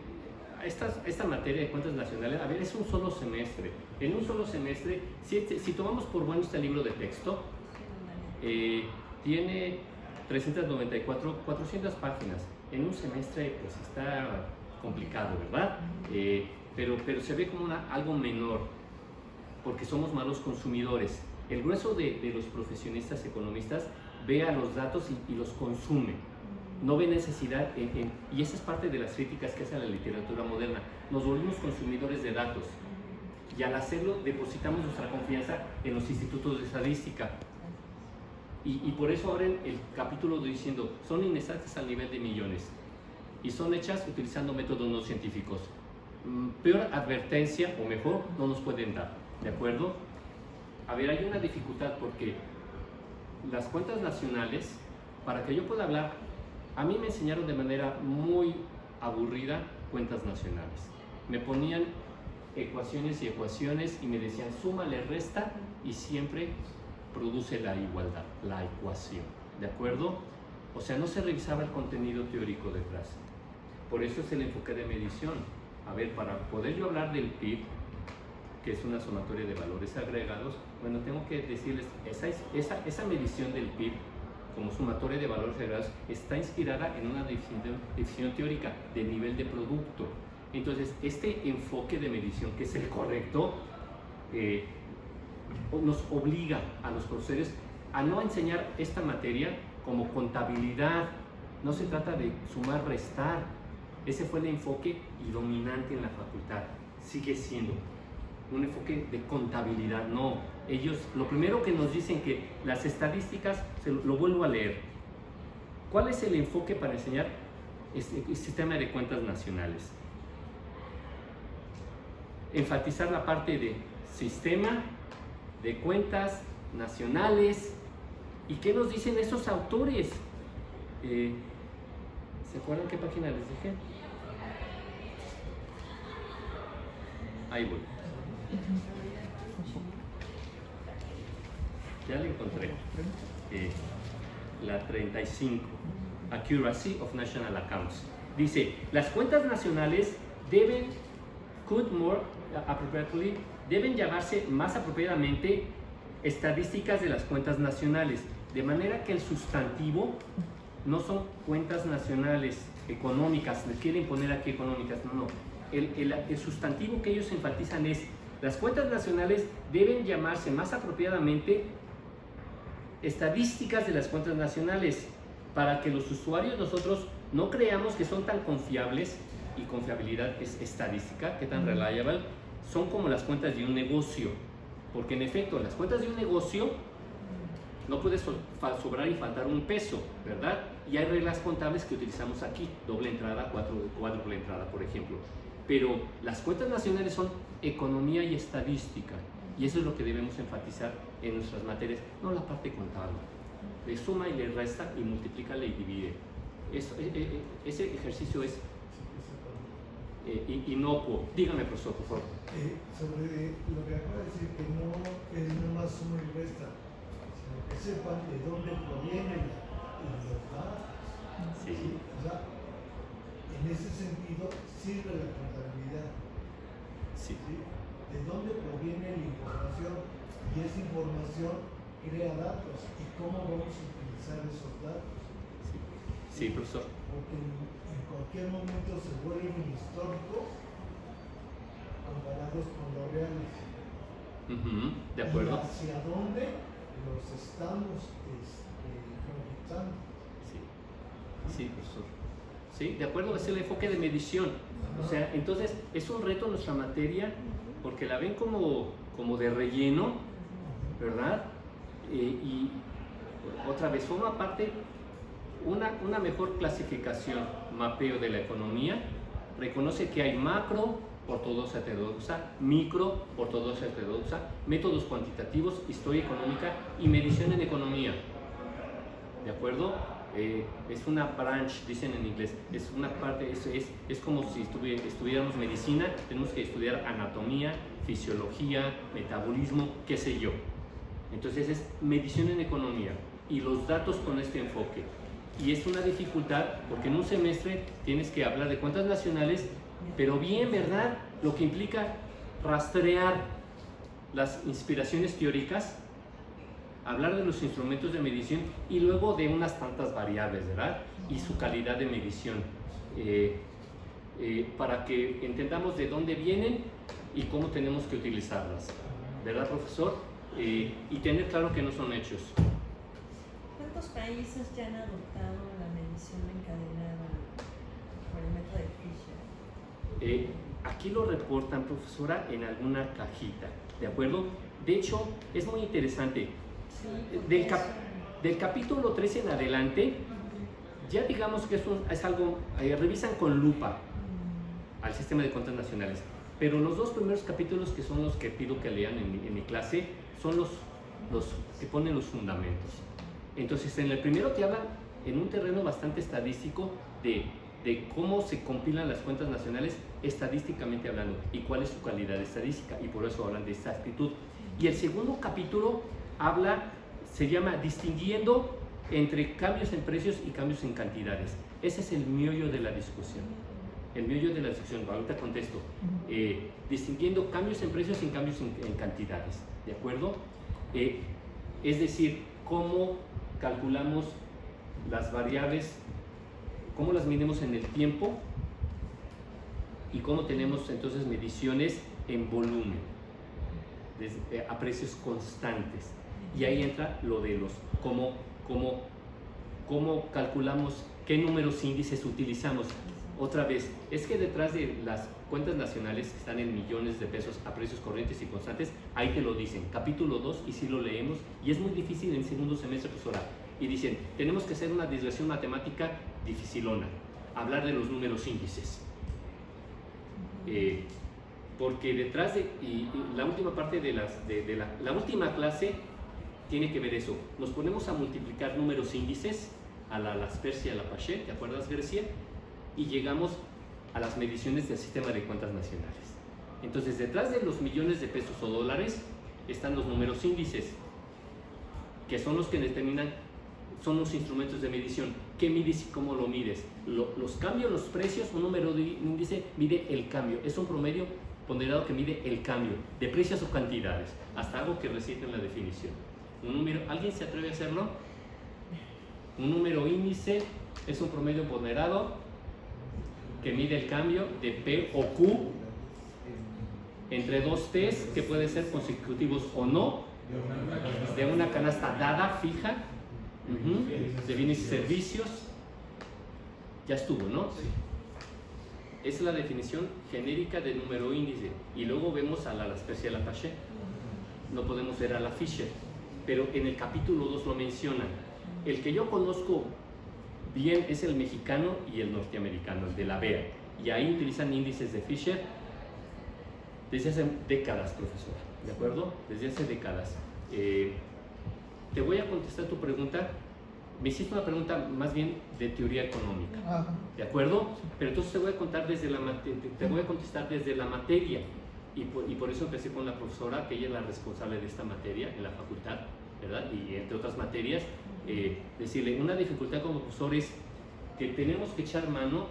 esta materia de cuentas nacionales, a ver, es un solo semestre. En un solo semestre, si tomamos por bueno este libro de texto, tiene 400 páginas. En un semestre, pues está complicado, ¿verdad? Pero se ve como algo menor, porque somos malos consumidores. El grueso de los profesionistas economistas ve a los datos y los consume. No ve necesidad, y esa es parte de las críticas que hace a la literatura moderna. Nos volvimos consumidores de datos y al hacerlo depositamos nuestra confianza en los institutos de estadística. Y por eso ahora en el capítulo estoy diciendo, son inexactas al nivel de millones y son hechas utilizando métodos no científicos. Peor advertencia, o mejor, no nos pueden dar, ¿de acuerdo? A ver, hay una dificultad porque las cuentas nacionales, para que yo pueda hablar, a mí me enseñaron de manera muy aburrida cuentas nacionales. Me ponían ecuaciones y ecuaciones y me decían súmale, resta y siempre produce la igualdad, la ecuación, ¿de acuerdo? O sea, no se revisaba el contenido teórico detrás. Por eso es el enfoque de medición. A ver, para poder yo hablar del PIB, que es una sumatoria de valores agregados, bueno, tengo que decirles, esa medición del PIB como sumatoria de valores agregados está inspirada en una definición teórica del nivel de producto. Entonces, este enfoque de medición, que es el correcto, nos obliga a los profesores a no enseñar esta materia como contabilidad. No se trata de sumar, restar. Ese fue el enfoque y dominante en la facultad. Sigue siendo un enfoque de contabilidad. No, ellos lo primero que nos dicen que las estadísticas, lo vuelvo a leer. ¿Cuál es el enfoque para enseñar este sistema de cuentas nacionales? Enfatizar la parte de sistema de cuentas nacionales. ¿Y qué nos dicen esos autores? ¿Se acuerdan qué página les dije? Ahí voy. Ya la encontré. La 35. Accuracy of National Accounts. Dice, las cuentas nacionales deben llamarse más apropiadamente estadísticas de las cuentas nacionales. De manera que el sustantivo no son cuentas nacionales económicas, les quieren poner aquí económicas, no. El sustantivo que ellos enfatizan es, las cuentas nacionales deben llamarse más apropiadamente estadísticas de las cuentas nacionales, para que los usuarios nosotros no creamos que son tan confiables, y confiabilidad es estadística, que tan reliable, son como las cuentas de un negocio, porque en efecto, las cuentas de un negocio no puede sobrar y faltar un peso, ¿verdad? Y hay reglas contables que utilizamos aquí, doble entrada, cuádruple entrada, por ejemplo. Pero las cuentas nacionales son economía y estadística, y eso es lo que debemos enfatizar en nuestras materias, no la parte contable. Le suma y le resta y multiplica y divide. Ese ejercicio es inocuo. Dígame, profesor, por favor. Sobre lo que acaba de decir, que no es nomás suma y resta, sino que sepan de dónde proviene los datos. Sí. O sea, en ese sentido sirve la contabilidad. Sí. De dónde proviene la información, y esa información crea datos, y cómo vamos a utilizar esos datos. Sí, profesor. Porque en cualquier momento se vuelven históricos comparados con los reales. De acuerdo. ¿Y hacia dónde los estamos proyectando? Sí, profesor. Sí, de acuerdo, es el enfoque de medición. O sea, entonces es un reto nuestra materia, porque la ven como de relleno, ¿verdad? Y otra vez, forma parte una mejor clasificación, mapeo de la economía, reconoce que hay macro, ortodoxa, heterodoxa, micro, ortodoxa, heterodoxa, métodos cuantitativos, historia económica y medición en economía. ¿De acuerdo? Es una branch, dicen en inglés, es una parte, es como si estudiáramos medicina, tenemos que estudiar anatomía, fisiología, metabolismo, qué sé yo. Entonces es medición en economía y los datos con este enfoque. Y es una dificultad porque en un semestre tienes que hablar de cuentas nacionales, pero bien, ¿verdad? Lo que implica rastrear las inspiraciones teóricas, hablar de los instrumentos de medición y luego de unas tantas variables, ¿verdad? Y su calidad de medición, para que entendamos de dónde vienen y cómo tenemos que utilizarlas, ¿verdad, profesor? Y tener claro que no son hechos. ¿Cuántos países ya han adoptado la medición encadenada por el método de Fisher? Aquí lo reportan, profesora, en alguna cajita, ¿de acuerdo? De hecho, es muy interesante. Sí, Del capítulo 13 en adelante, ya digamos que es algo, revisan con lupa al sistema de cuentas nacionales, pero los dos primeros capítulos, que son los que pido que lean en mi clase, son los que ponen los fundamentos. Entonces, en el primero te hablan en un terreno bastante estadístico de cómo se compilan las cuentas nacionales estadísticamente hablando y cuál es su calidad estadística, y por eso hablan de esta actitud. Y el segundo capítulo se llama distinguiendo entre cambios en precios y cambios en cantidades. Ese es el meollo de la discusión. El meollo de la discusión, ahorita contesto. Distinguiendo cambios en precios y cambios en cantidades, ¿de acuerdo? Es decir, cómo calculamos las variables, cómo las medimos en el tiempo y cómo tenemos entonces mediciones en volumen, a precios constantes. Y ahí entra lo de cómo calculamos, qué números índices utilizamos. Otra vez, es que detrás de las cuentas nacionales que están en millones de pesos a precios corrientes y constantes, ahí te lo dicen, capítulo 2, y si lo leemos, y es muy difícil en segundo semestre, profesora, y dicen, tenemos que hacer una digresión matemática dificilona, hablar de los números índices. Porque detrás y la última parte de la última clase tiene que ver eso. Nos ponemos a multiplicar números índices a la Asperger y a la Pachet, ¿te acuerdas, Grecia? Y llegamos a las mediciones del sistema de cuentas nacionales. Entonces, detrás de los millones de pesos o dólares están los números índices, que son los que determinan, son los instrumentos de medición. ¿Qué mides y cómo lo mides? Los cambios, los precios, un número de índice mide el cambio. Es un promedio ponderado que mide el cambio de precios o cantidades, hasta algo que reciente en la definición. Un número, ¿alguien se atreve a hacerlo? Un número índice es un promedio ponderado que mide el cambio de P o Q entre dos T's que pueden ser consecutivos o no, de una canasta dada, fija, de bienes y servicios. Ya estuvo, ¿no? Esa es la definición genérica de número índice. Y luego vemos a la especial attaché. No podemos ver a la Fisher, pero en el capítulo 2 lo mencionan. El que yo conozco bien es el mexicano y el norteamericano, el de la BEA. Y ahí utilizan índices de Fisher desde hace décadas, profesor. ¿De acuerdo? Desde hace décadas. Te voy a contestar tu pregunta. Me hiciste una pregunta más bien de teoría económica. Ajá. ¿De acuerdo? Pero entonces te voy a contestar desde la materia. Y por eso empecé con la profesora, que ella es la responsable de esta materia en la facultad, ¿verdad? Y entre otras materias, decirle, una dificultad como profesor es que tenemos que echar mano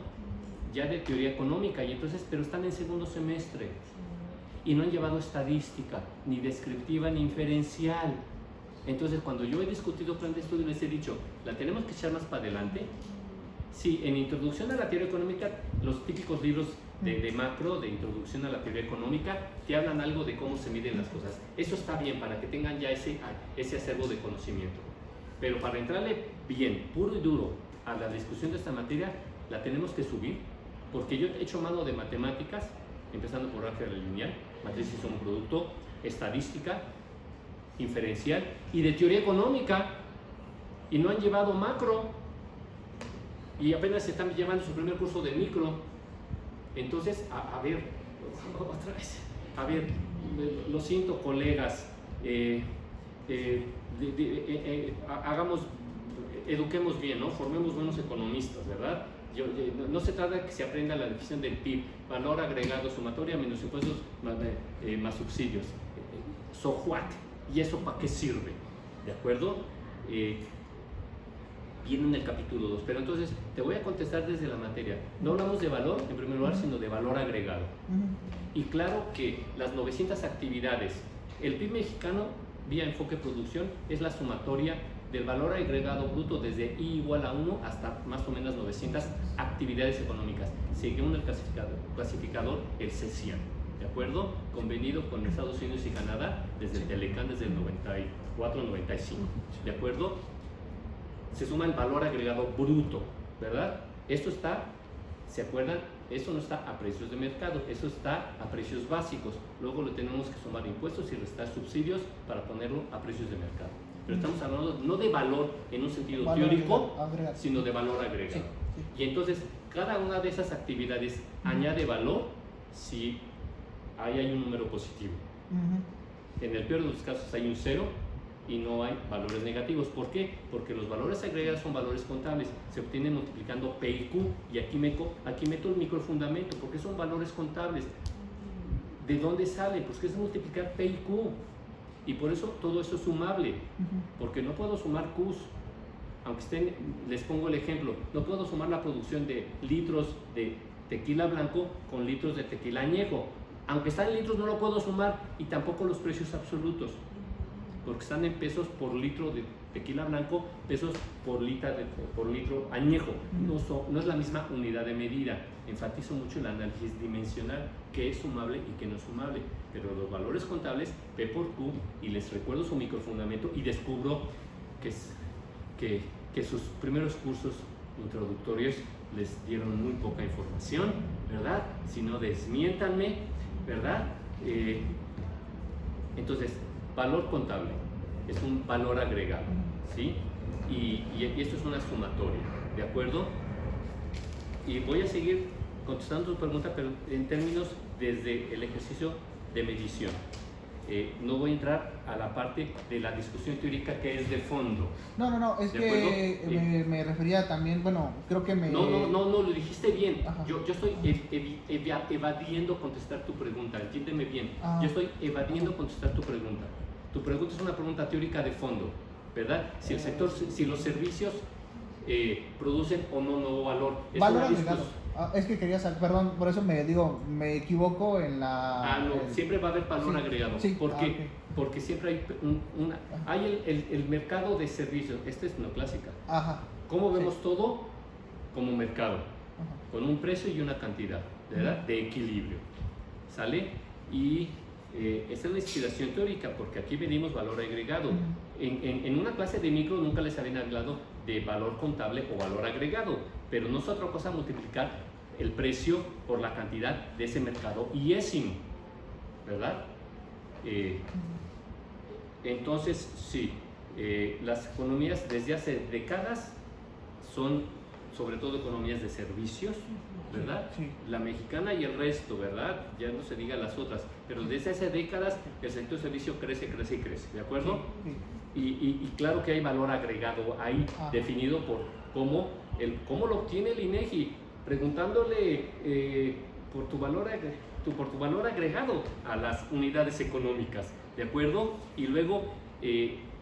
ya de teoría económica, y entonces, pero están en segundo semestre y no han llevado estadística, ni descriptiva, ni inferencial. Entonces, cuando yo he discutido plan de estudio, les he dicho, ¿la tenemos que echar más para adelante? Sí, en Introducción a la Teoría Económica, los típicos libros de macro, de Introducción a la Teoría Económica, te hablan algo de cómo se miden las cosas. Eso está bien para que tengan ya ese acervo de conocimiento. Pero para entrarle bien, puro y duro, a la discusión de esta materia, la tenemos que subir, porque yo he hecho mano de matemáticas, empezando por álgebra lineal, matriz y sumo producto, estadística, inferencial y de teoría económica, y no han llevado macro, y apenas se están llevando su primer curso de micro. Entonces, a ver, otra vez, a ver, lo siento, colegas, eduquemos bien, ¿no? Formemos buenos economistas, ¿verdad? No se trata de que se aprenda la definición del PIB, valor agregado sumatoria menos impuestos más subsidios. So what? ¿Y eso para qué sirve? ¿De acuerdo? Viene en el capítulo 2, pero entonces te voy a contestar desde la materia. No hablamos de valor en primer lugar, sino de valor agregado. Y claro que las 900 actividades, el PIB mexicano vía enfoque producción es la sumatoria del valor agregado bruto desde I igual a 1 hasta más o menos 900 actividades económicas, según el clasificador, el CECIAN, ¿de acuerdo? Convenido con Estados Unidos y Canadá desde el Telecán desde el 94-95, ¿de acuerdo? Se suma el valor agregado bruto, ¿verdad? Esto está, ¿se acuerdan? Eso no está a precios de mercado, eso está a precios básicos. Luego le tenemos que sumar impuestos y restar subsidios para ponerlo a precios de mercado. Pero estamos hablando no de valor en un sentido valor teórico, agregado, sino de valor agregado. Sí, sí. Y entonces, cada una de esas actividades añade valor si ahí hay un número positivo. En el peor de los casos hay un 0 y no hay valores negativos. ¿Por qué? Porque los valores agregados son valores contables, se obtienen multiplicando P y Q, y aquí meto el microfundamento, porque son valores contables. ¿De dónde sale? Pues que es multiplicar P y Q, y por eso todo eso es sumable, porque no puedo sumar Qs, aunque estén, les pongo el ejemplo, no puedo sumar la producción de litros de tequila blanco con litros de tequila añejo, aunque están en litros no lo puedo sumar, y tampoco los precios absolutos, porque están en pesos por litro de tequila blanco, pesos por litro añejo. No es la misma unidad de medida. Enfatizo mucho el análisis dimensional, que es sumable y que no es sumable. Pero los valores contables, P por Q, y les recuerdo su microfundamento, y descubro que sus primeros cursos introductorios les dieron muy poca información, ¿verdad? Si no, desmiéntanme, ¿verdad? Entonces, valor contable es un valor agregado, ¿sí? Y esto es una sumatoria, ¿de acuerdo? Y voy a seguir contestando tu pregunta, pero en términos desde el ejercicio de medición. No voy a entrar a la parte de la discusión teórica que es de fondo. No, es que me refería también, bueno, creo que me... No, lo dijiste bien. Yo estoy evadiendo contestar tu pregunta, entiéndeme bien. Yo estoy evadiendo contestar tu pregunta. Tu pregunta es una pregunta teórica de fondo, ¿verdad? Si el sector, si los servicios producen o no nuevo valor. Valor agregado. Es que quería saber, perdón, por eso me equivoco en la... siempre va a haber valor agregado. Sí, porque, porque siempre hay el mercado de servicios. Esta es una clásica. ¿Cómo vemos todo? Como mercado, Ajá. con un precio y una cantidad, ¿verdad? De equilibrio, ¿sale? Y esta es la inspiración teórica, porque aquí medimos valor agregado. En una clase de micro nunca les habían hablado de valor contable o valor agregado, pero no es otra cosa multiplicar el precio por la cantidad de ese mercado IESIM, ¿verdad? Entonces, sí, las economías desde hace décadas son sobre todo economías de servicios, ¿verdad? Sí. La mexicana y el resto, ¿verdad? Ya no se diga las otras, pero desde hace décadas el sector de servicio crece, crece y crece, ¿de acuerdo? Sí. Y claro que hay valor agregado ahí, definido por cómo lo obtiene el INEGI, preguntándole por tu valor agregado a las unidades económicas, ¿de acuerdo? Y luego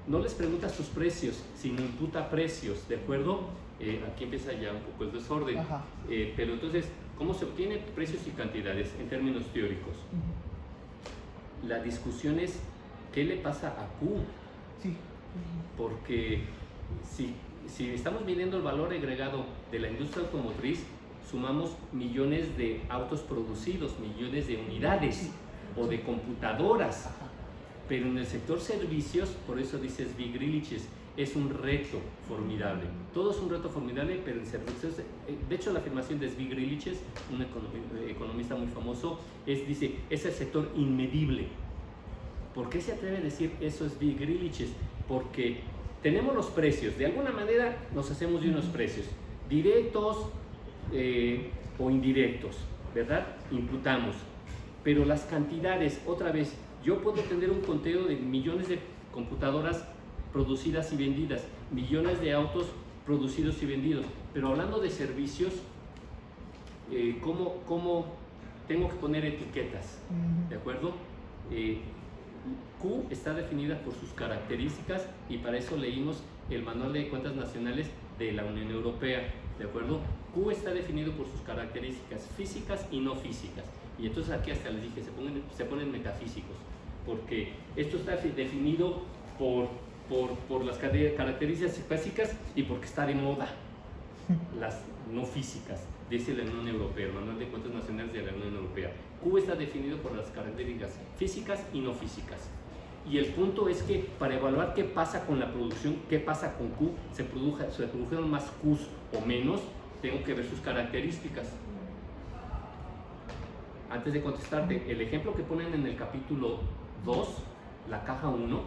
no les pregunta sus precios, sino imputa precios, ¿de acuerdo? Aquí empieza ya un poco el desorden. Pero entonces, ¿cómo se obtienen precios y cantidades en términos teóricos? La discusión es, ¿qué le pasa a Q? Sí. Porque si estamos midiendo el valor agregado de la industria automotriz, sumamos millones de autos producidos, millones de unidades o de computadoras. Pero en el sector servicios, por eso dice Svigriliches, es un reto formidable. Todo es un reto formidable, pero en servicios, de hecho la afirmación de Svigriliches, un economista muy famoso, dice, es el sector inmedible. ¿Por qué se atreve a decir eso Svigriliches? Porque tenemos los precios, de alguna manera nos hacemos de unos precios, directos o indirectos, ¿verdad? Imputamos. Pero las cantidades, otra vez, yo puedo tener un conteo de millones de computadoras producidas y vendidas, millones de autos producidos y vendidos, pero hablando de servicios, ¿cómo tengo que poner etiquetas? ¿De acuerdo? Q está definida por sus características y para eso leímos el Manual de Cuentas Nacionales de la Unión Europea, ¿de acuerdo? Q está definido por sus características físicas y no físicas. Y entonces aquí hasta les dije, se ponen metafísicos, porque esto está definido por las características físicas y porque está de moda las no físicas, dice la Unión Europea, el Manual de Cuentas Nacionales de la Unión Europea. Q está definido por las características físicas y no físicas. Y el punto es que para evaluar qué pasa con la producción, qué pasa con Q, se produjeron más Qs o menos, tengo que ver sus características. Antes de contestarte, el ejemplo que ponen en el capítulo 2, la caja 1,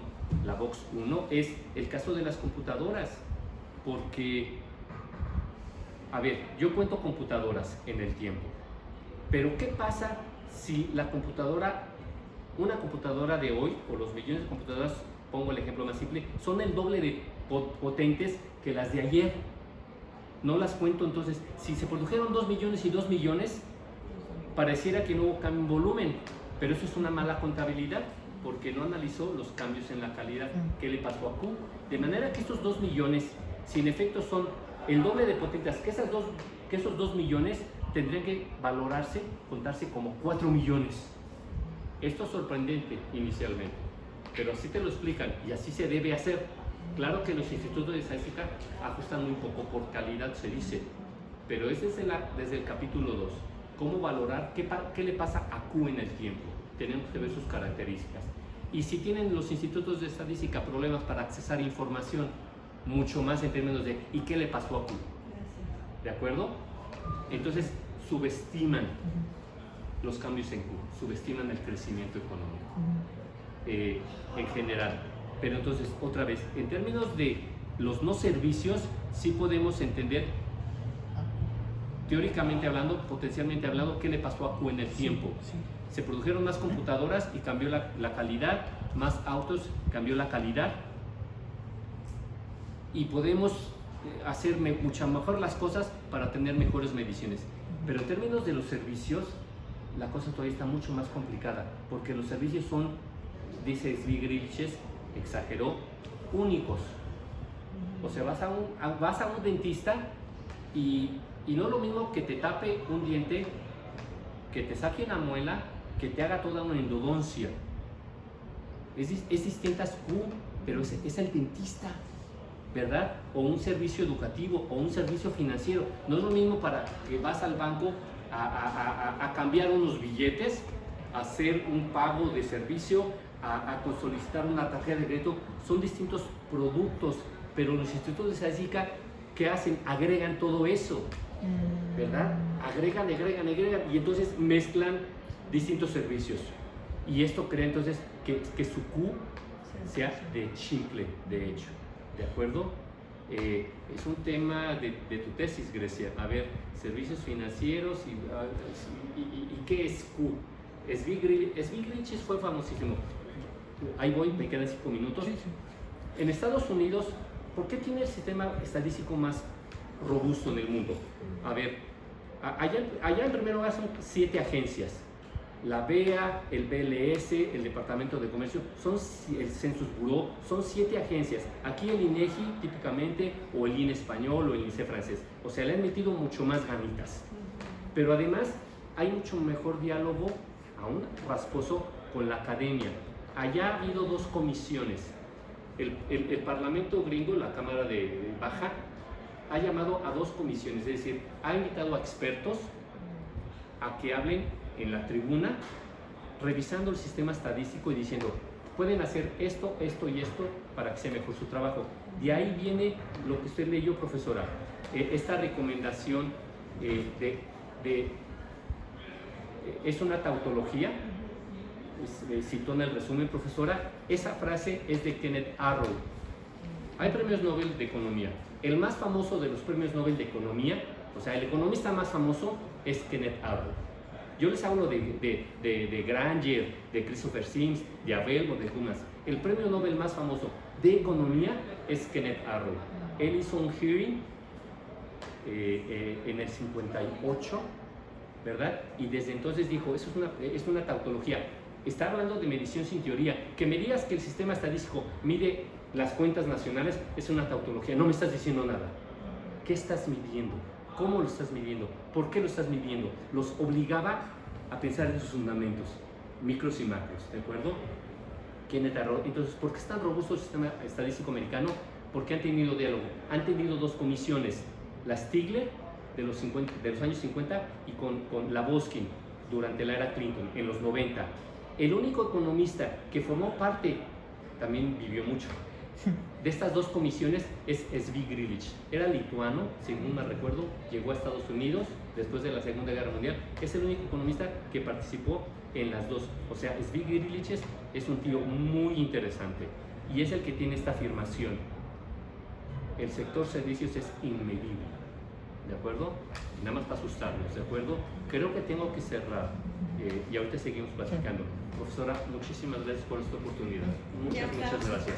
la box 1, es el caso de las computadoras. Porque, a ver, yo cuento computadoras en el tiempo, pero ¿qué pasa si una computadora de hoy, o los millones de computadoras, pongo el ejemplo más simple, son el doble de potentes que las de ayer? No las cuento, entonces, si se produjeron 2 millones y 2 millones, pareciera que no hubo cambio en volumen, pero eso es una mala contabilidad, porque no analizó los cambios en la calidad. ¿Qué le pasó a Q? De manera que estos 2 millones, si en efecto son el doble de potentes, que esos 2 millones tendrían que valorarse, contarse como 4 millones. Esto es sorprendente inicialmente, pero así te lo explican y así se debe hacer. Claro que los institutos de estadística ajustan muy poco por calidad, se dice, pero es desde el capítulo 2. ¿Cómo valorar qué le pasa a Q en el tiempo? Tenemos que ver sus características. Y si tienen los institutos de estadística problemas para accesar información, mucho más en términos de ¿y qué le pasó a Q? ¿De acuerdo? Entonces subestiman los cambios en Q, subestiman el crecimiento económico en general. Pero entonces, otra vez, en términos de los no servicios, sí podemos entender, teóricamente hablando, potencialmente hablando, qué le pasó a Q en el tiempo. Se produjeron más computadoras y cambió la calidad, más autos, cambió la calidad, y podemos hacer mucho mejor las cosas para tener mejores mediciones. Pero en términos de los servicios, la cosa todavía está mucho más complicada, porque los servicios son, dice Svigriliches, exageró, únicos. O sea, vas a un dentista y no es lo mismo que te tape un diente, que te saque una muela, que te haga toda una endodoncia. Es distinta Q, pero es el dentista. ¿verdad? O un servicio educativo o un servicio financiero. No es lo mismo para que vas al banco a cambiar unos billetes, a hacer un pago de servicio, a solicitar una tarjeta de crédito. Son distintos productos, pero los institutos de estadística, ¿qué hacen? Agregan todo eso, ¿verdad? Agregan, y entonces mezclan distintos servicios. Y esto crea entonces que su Q sea de simple, de hecho. ¿De acuerdo? Es un tema de tu tesis, Grecia. A ver, servicios financieros y ¿qué es Q? Svigrich fue famosísimo. Ahí voy, me quedan 5 minutos. Sí, sí. En Estados Unidos, ¿por qué tiene el sistema estadístico más robusto en el mundo? A ver, allá en primer lugar son 7 agencias. La BEA, el BLS, el Departamento de Comercio, el Census Bureau, son 7 agencias. Aquí el INEGI típicamente, o el INE español, o el INSEE francés. O sea, le han metido mucho más ganitas. Pero además hay mucho mejor diálogo, aún rasposo, con la academia. Allá ha habido 2 comisiones. El Parlamento gringo, la Cámara de Baja, ha llamado a 2 comisiones, es decir, ha invitado a expertos a que hablen en la tribuna, revisando el sistema estadístico y diciendo, pueden hacer esto, esto y esto para que sea mejor su trabajo. De ahí viene lo que usted leyó, profesora, esta recomendación es una tautología, citó en el resumen, profesora. Esa frase es de Kenneth Arrow. Hay premios Nobel de Economía. El más famoso de los premios Nobel de Economía, o sea, el economista más famoso es Kenneth Arrow. Yo les hablo de Granger, de Christopher Sims, de Abel o de Dumas. El premio Nobel más famoso de Economía es Kenneth Arrow. Él hizo un hearing en el 58, ¿verdad? Y desde entonces dijo, eso es una tautología. Está hablando de medición sin teoría. Que me digas que el sistema estadístico mide las cuentas nacionales es una tautología. No me estás diciendo nada. ¿Qué estás midiendo? ¿Cómo lo estás midiendo? ¿Por qué lo estás midiendo? Los obligaba a pensar en sus fundamentos, micros y macros, ¿de acuerdo? Kenneth Arrow. Entonces, ¿por qué es tan robusto el sistema estadístico americano? Porque han tenido diálogo. Han tenido 2 comisiones, la Stigler de los años 50 y con la Boskin durante la era Clinton, en los 90. El único economista que formó parte, también vivió mucho, de estas 2 comisiones es Svigrich. Era lituano, según me recuerdo, llegó a Estados Unidos después de la Segunda Guerra Mundial. Es el único economista que participó en las 2. O sea, Svigrich es un tío muy interesante y es el que tiene esta afirmación. El sector servicios es inmedible, ¿de acuerdo? Nada más para asustarnos, ¿de acuerdo? Creo que tengo que cerrar y ahorita seguimos platicando. Profesora, muchísimas gracias por esta oportunidad. Muchas gracias.